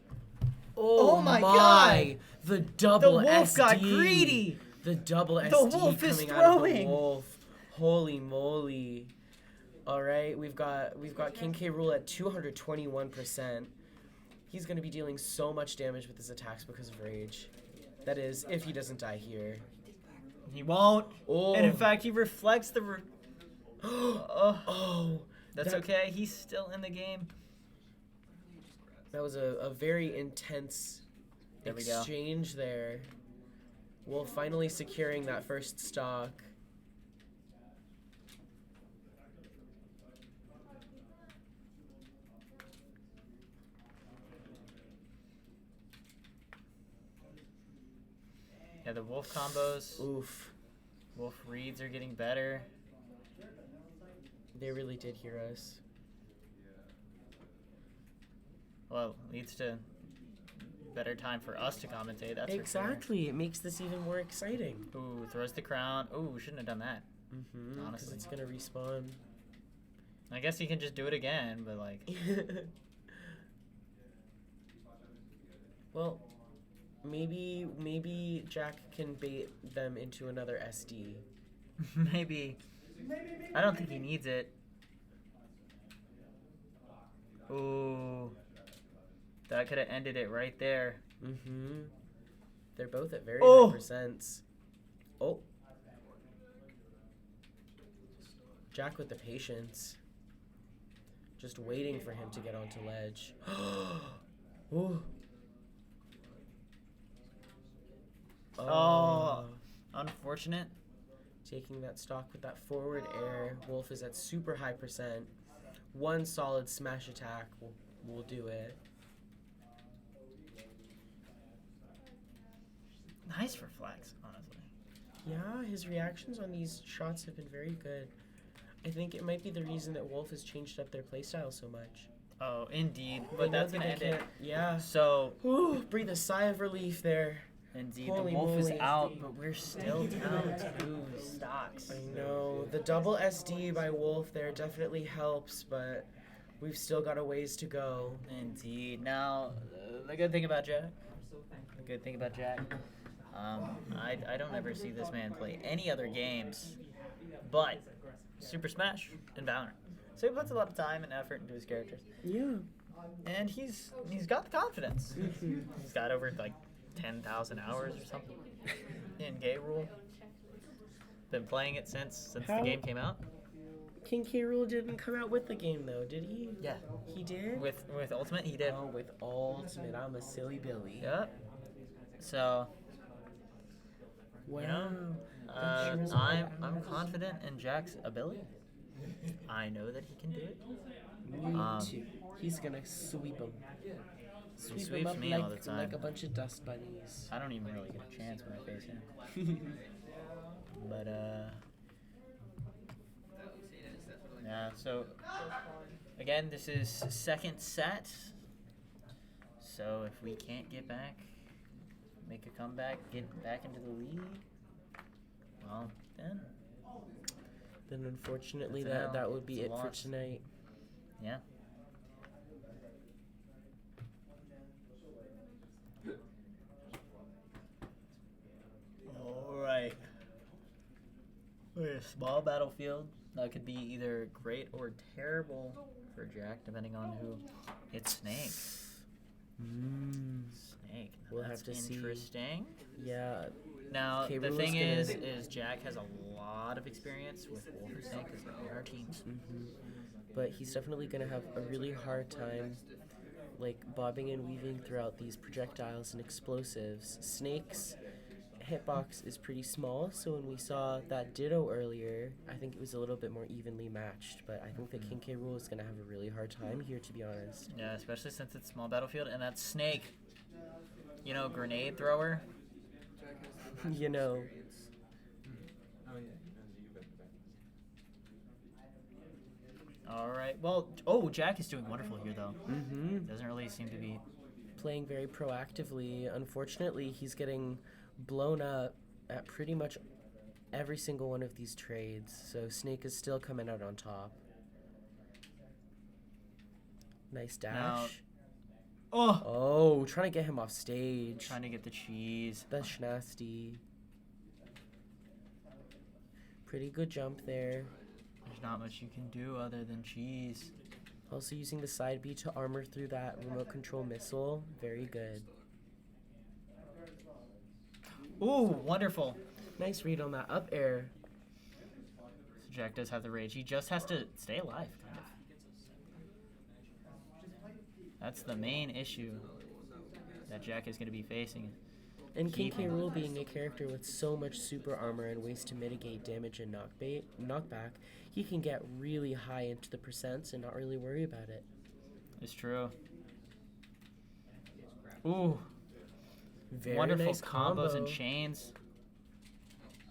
Oh my God! The double The Wolf SD. got greedy! The double SD Wolf is coming out of the throwing! Wolf. Holy moly. Alright, we've got King K. Rool at 221%. He's gonna be dealing so much damage with his attacks because of rage. That is, if he doesn't die here. He won't. Oh. And in fact, he reflects the... Oh. That's that- okay. He's still in the game. That was a very intense There we go. exchange there. Wolf finally securing that first stock. Yeah, the Wolf combos, Oof. Wolf reads are getting better. They really did hear us. Well, leads to better time for us to commentate, that's Exactly. It makes this even more exciting. for sure. Ooh, throws the crown. Ooh, shouldn't have done that. Mm-hmm. Because Honestly. it's gonna respawn. I guess he can just do it again, but like... Well, maybe Jack can bait them into another SD. Maybe. I don't think he needs it. Ooh. That could have ended it right there. Mm-hmm. They're both at very Oh. high percents. Oh. Jack with the patience. Just waiting for him to get onto ledge. Ooh. Oh. Unfortunate. Taking that stock with that forward air. Wolf is at super high percent. One solid smash attack will do it. Nice reflex, honestly. Yeah, his reactions on these shots have been very good. I think it might be the reason that Wolf has changed up their playstyle so much. Oh, indeed. They But know that's that going to they end it. can't- Yeah. So, Ooh, breathe a sigh of relief there. indeed, Holy the Wolf is moly. out, but we're still down 2 stocks. I know. The double SD by Wolf there definitely helps, but we've still got a ways to go. Indeed. Now, the good thing about Jack, I don't ever see this man play any other games but Super Smash and Valorant. So he puts a lot of time and effort into his characters, Yeah. and he's got the confidence. He's got over like 10,000 hours or something in K. Rool. Been playing it since the How- game came out. King K. Rool didn't come out with the game though, did he? Yeah, He did? with Ultimate he did. Oh, with Ultimate. I'm a silly Billy. Yep. So Wow. know, That sure is I'm wild. confident in Jack's ability. I know that he can do it. Me too. He's gonna sweep him. Sweep him sweeps up me like, all the time. like a bunch of dust bunnies. I don't even really get a chance when I face him. But yeah. So again, this is second set. So if we can't get back, make a comeback, get back into the lead, well then, Then unfortunately That's an L. that would be It's a it for loss. tonight. yeah. All right. We're a small battlefield that could be either great or terrible for Jack, depending on who. It's Snake. Snake. We'll That's have to see. interesting. Yeah. Now, K. the Rool's thing gonna- is Jack has a lot of experience with Wolf and Snake because they're on our teams. But he's definitely going to have a really hard time, like, bobbing and weaving throughout these projectiles and explosives. Snake's hitbox is pretty small, so when we saw that Ditto earlier, I think it was a little bit more evenly matched. But I think that King K. Rool is going to have a really hard time here, to be honest. Yeah, especially since it's small battlefield and that Snake, you know, grenade thrower. You know. All right. Well, Jack is doing wonderful here though. Doesn't really seem to be. Playing very proactively. Unfortunately, he's getting blown up at pretty much every single one of these trades, so Snake is still coming out on top. Nice dash. Oh, trying to get him off stage. Trying to get the cheese. That's nasty. Pretty good jump there. There's not much you can do other than cheese. Also using the side B to armor through that remote control missile. Very good. Ooh, wonderful. Nice read on that up air. So Jack does have the rage. He just has to stay alive, kind of. That's the main issue that Jack is going to be facing. And King K. Keep- Rool being a character with so much super armor and ways to mitigate damage and knockback, he can get really high into the percents and not really worry about it. It's true. Ooh, Very wonderful nice combos combo. and chains.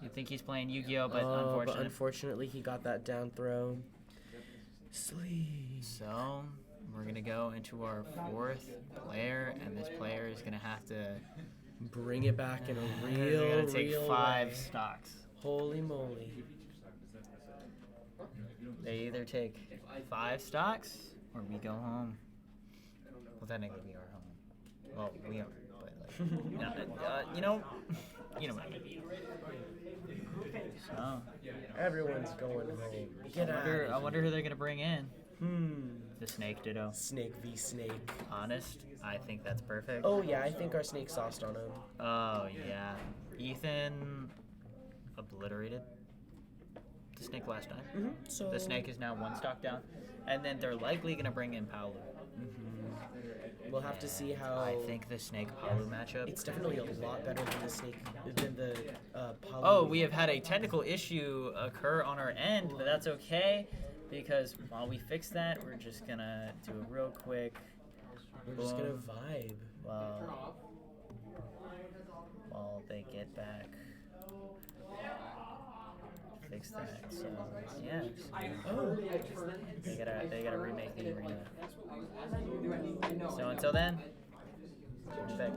You think he's playing Yu-Gi-Oh, but But unfortunately he got that down throw. Sleep. So we're gonna go into our fourth player, and this player is gonna have to. Bring it back in a They're real, gonna take real 5 way. stocks. Holy moly. They either take 5 stocks or we go home. Well, technically we are home. Well, we are, but like, you know what I mean. So Everyone's going home. Get out. I wonder who they're gonna bring in. The The Snake Ditto. Snake v Snake. Honest, I think that's perfect. Oh yeah, I think our Snake sauced on him. Oh yeah, Ethan obliterated the Snake last time. So The Snake is now 1 stock down, and then they're likely gonna bring in Paolo. we'll have to see how. I think the Snake Paolo matchup. It's definitely a lot better than the Snake than the Paulo. Oh, we have had a technical issue occur on our end, but that's okay because while we fix that, we're just gonna do a real quick. We're just gonna boom, vibe. while they get back. Fix that. So yeah, Oh, they gotta remake the arena. So until then, respect.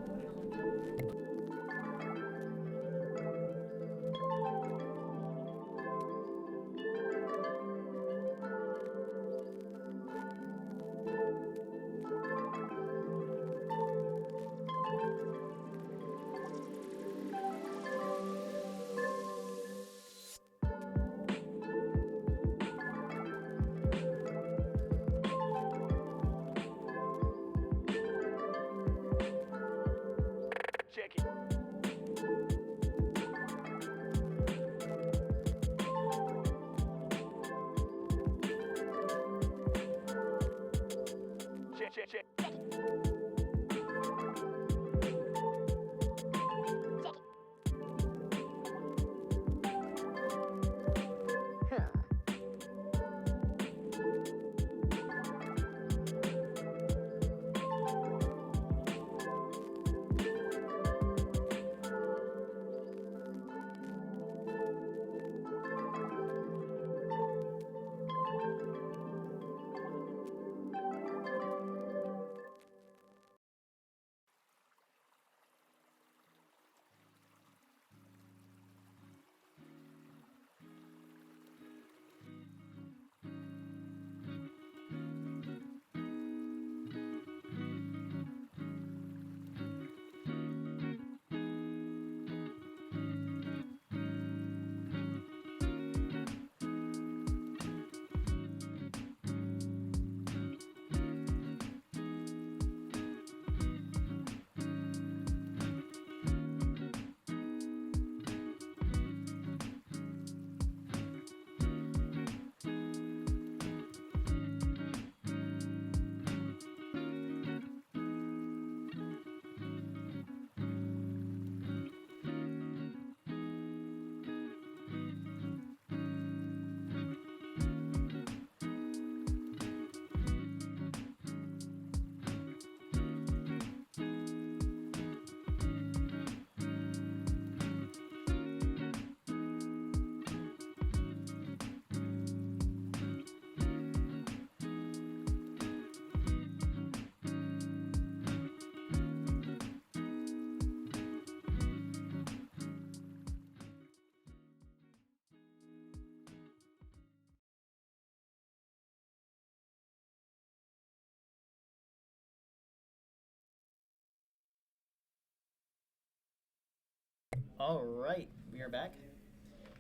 All right, we are back.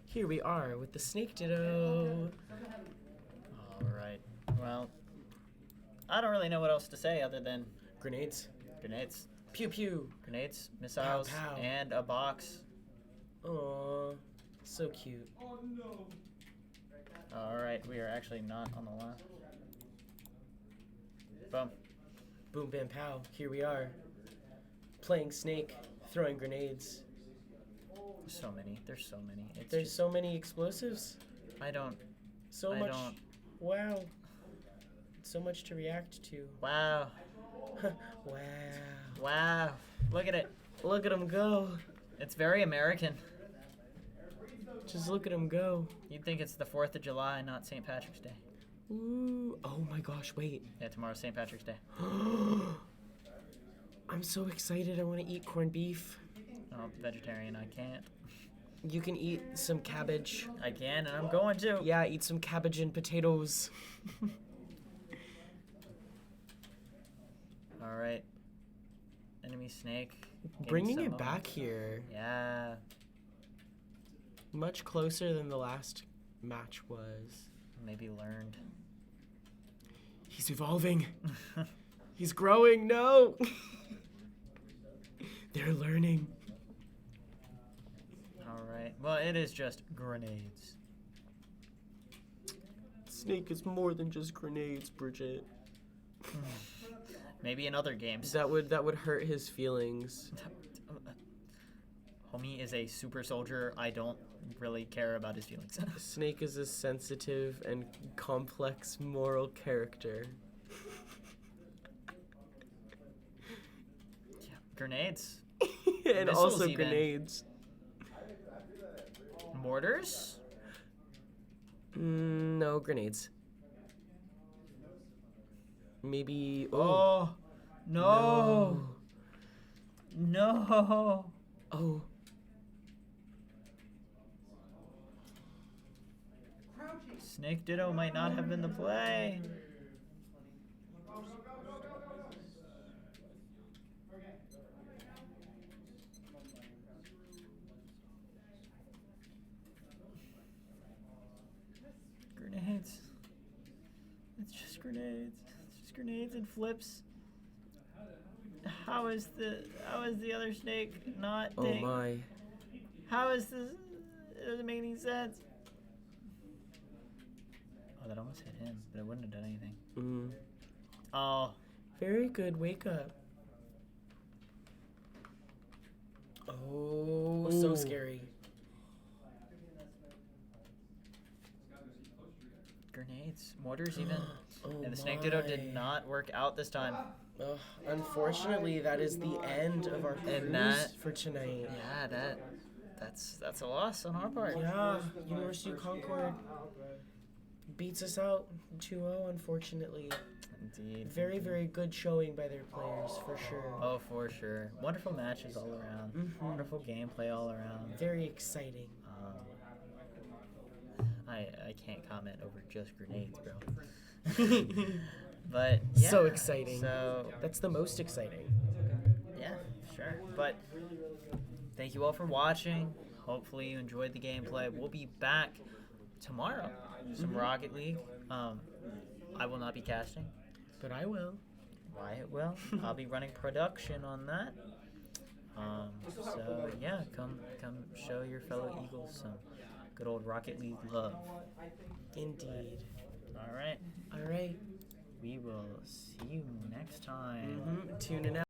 Here we are with the Snake Ditto. All right. Well, I don't really know what else to say other than Grenades. grenades, Pew pew. grenades, missiles, pow. and a box. Aww. So cute. All right, we are actually not on the line. Boom. Boom bam pow. Here we are. Playing Snake. Throwing grenades. So many. There's so many. It's There's just, so many explosives. I don't. So I much. don't. Wow. So much to react to. Wow. Wow. Wow. Look at it. Look at him go. It's very American. Just look at him go. You'd think it's the 4th of July, not St. Patrick's Day. Ooh. Oh my gosh, wait. Yeah, tomorrow's St. Patrick's Day. I'm so excited. I want to eat corned beef. Oh, vegetarian, I can't. You can eat some cabbage. I can, and I'm going to. Yeah, eat some cabbage and potatoes. All right. Enemy snake. getting Bringing some it of- back here. Yeah. Much closer than the last match was. Maybe learned. He's evolving. He's growing. No. They're learning. All right. Well, it is just grenades. Snake is more than just grenades, Bridget. Maybe in other games. That would hurt his feelings. Homie is a super soldier. I don't really care about his feelings. Snake is a sensitive and complex moral character. Yeah, grenades. And Missiles also even. grenades. Mortars? No, grenades. Maybe. Oh, no. No. Oh. Snake Ditto might not have been the play. Grenades. It's just grenades. It's just grenades and flips. How is the other snake not Oh ding? my. How is this? It doesn't make any sense. Oh, that almost hit him, but it wouldn't have done anything. Oh, Very good. Wake up. Oh, so Ooh. scary. grenades, mortars even. Oh And the Snake Ditto did my. not work out this time. Ugh, unfortunately, that is the end of our cruise And that- for tonight. Yeah, that's a loss on our part. Yeah, University of Concord beats us out 2-0, unfortunately. Indeed. Very, very good showing by their players, for sure. Oh, for sure. Wonderful matches all around. Mhm. Wonderful gameplay all around. Very exciting. I can't comment over just grenades, bro. But yeah, So exciting. So That's the most exciting. yeah, sure. But thank you all for watching. Hopefully you enjoyed the gameplay. We'll be back tomorrow. Some Rocket League. I will not be casting. But I will. Wyatt will. I'll be running production on that. So yeah, come show your fellow Eagles some good old Rocket League love. Indeed. All right. All right. We will see you next time. Tune in out.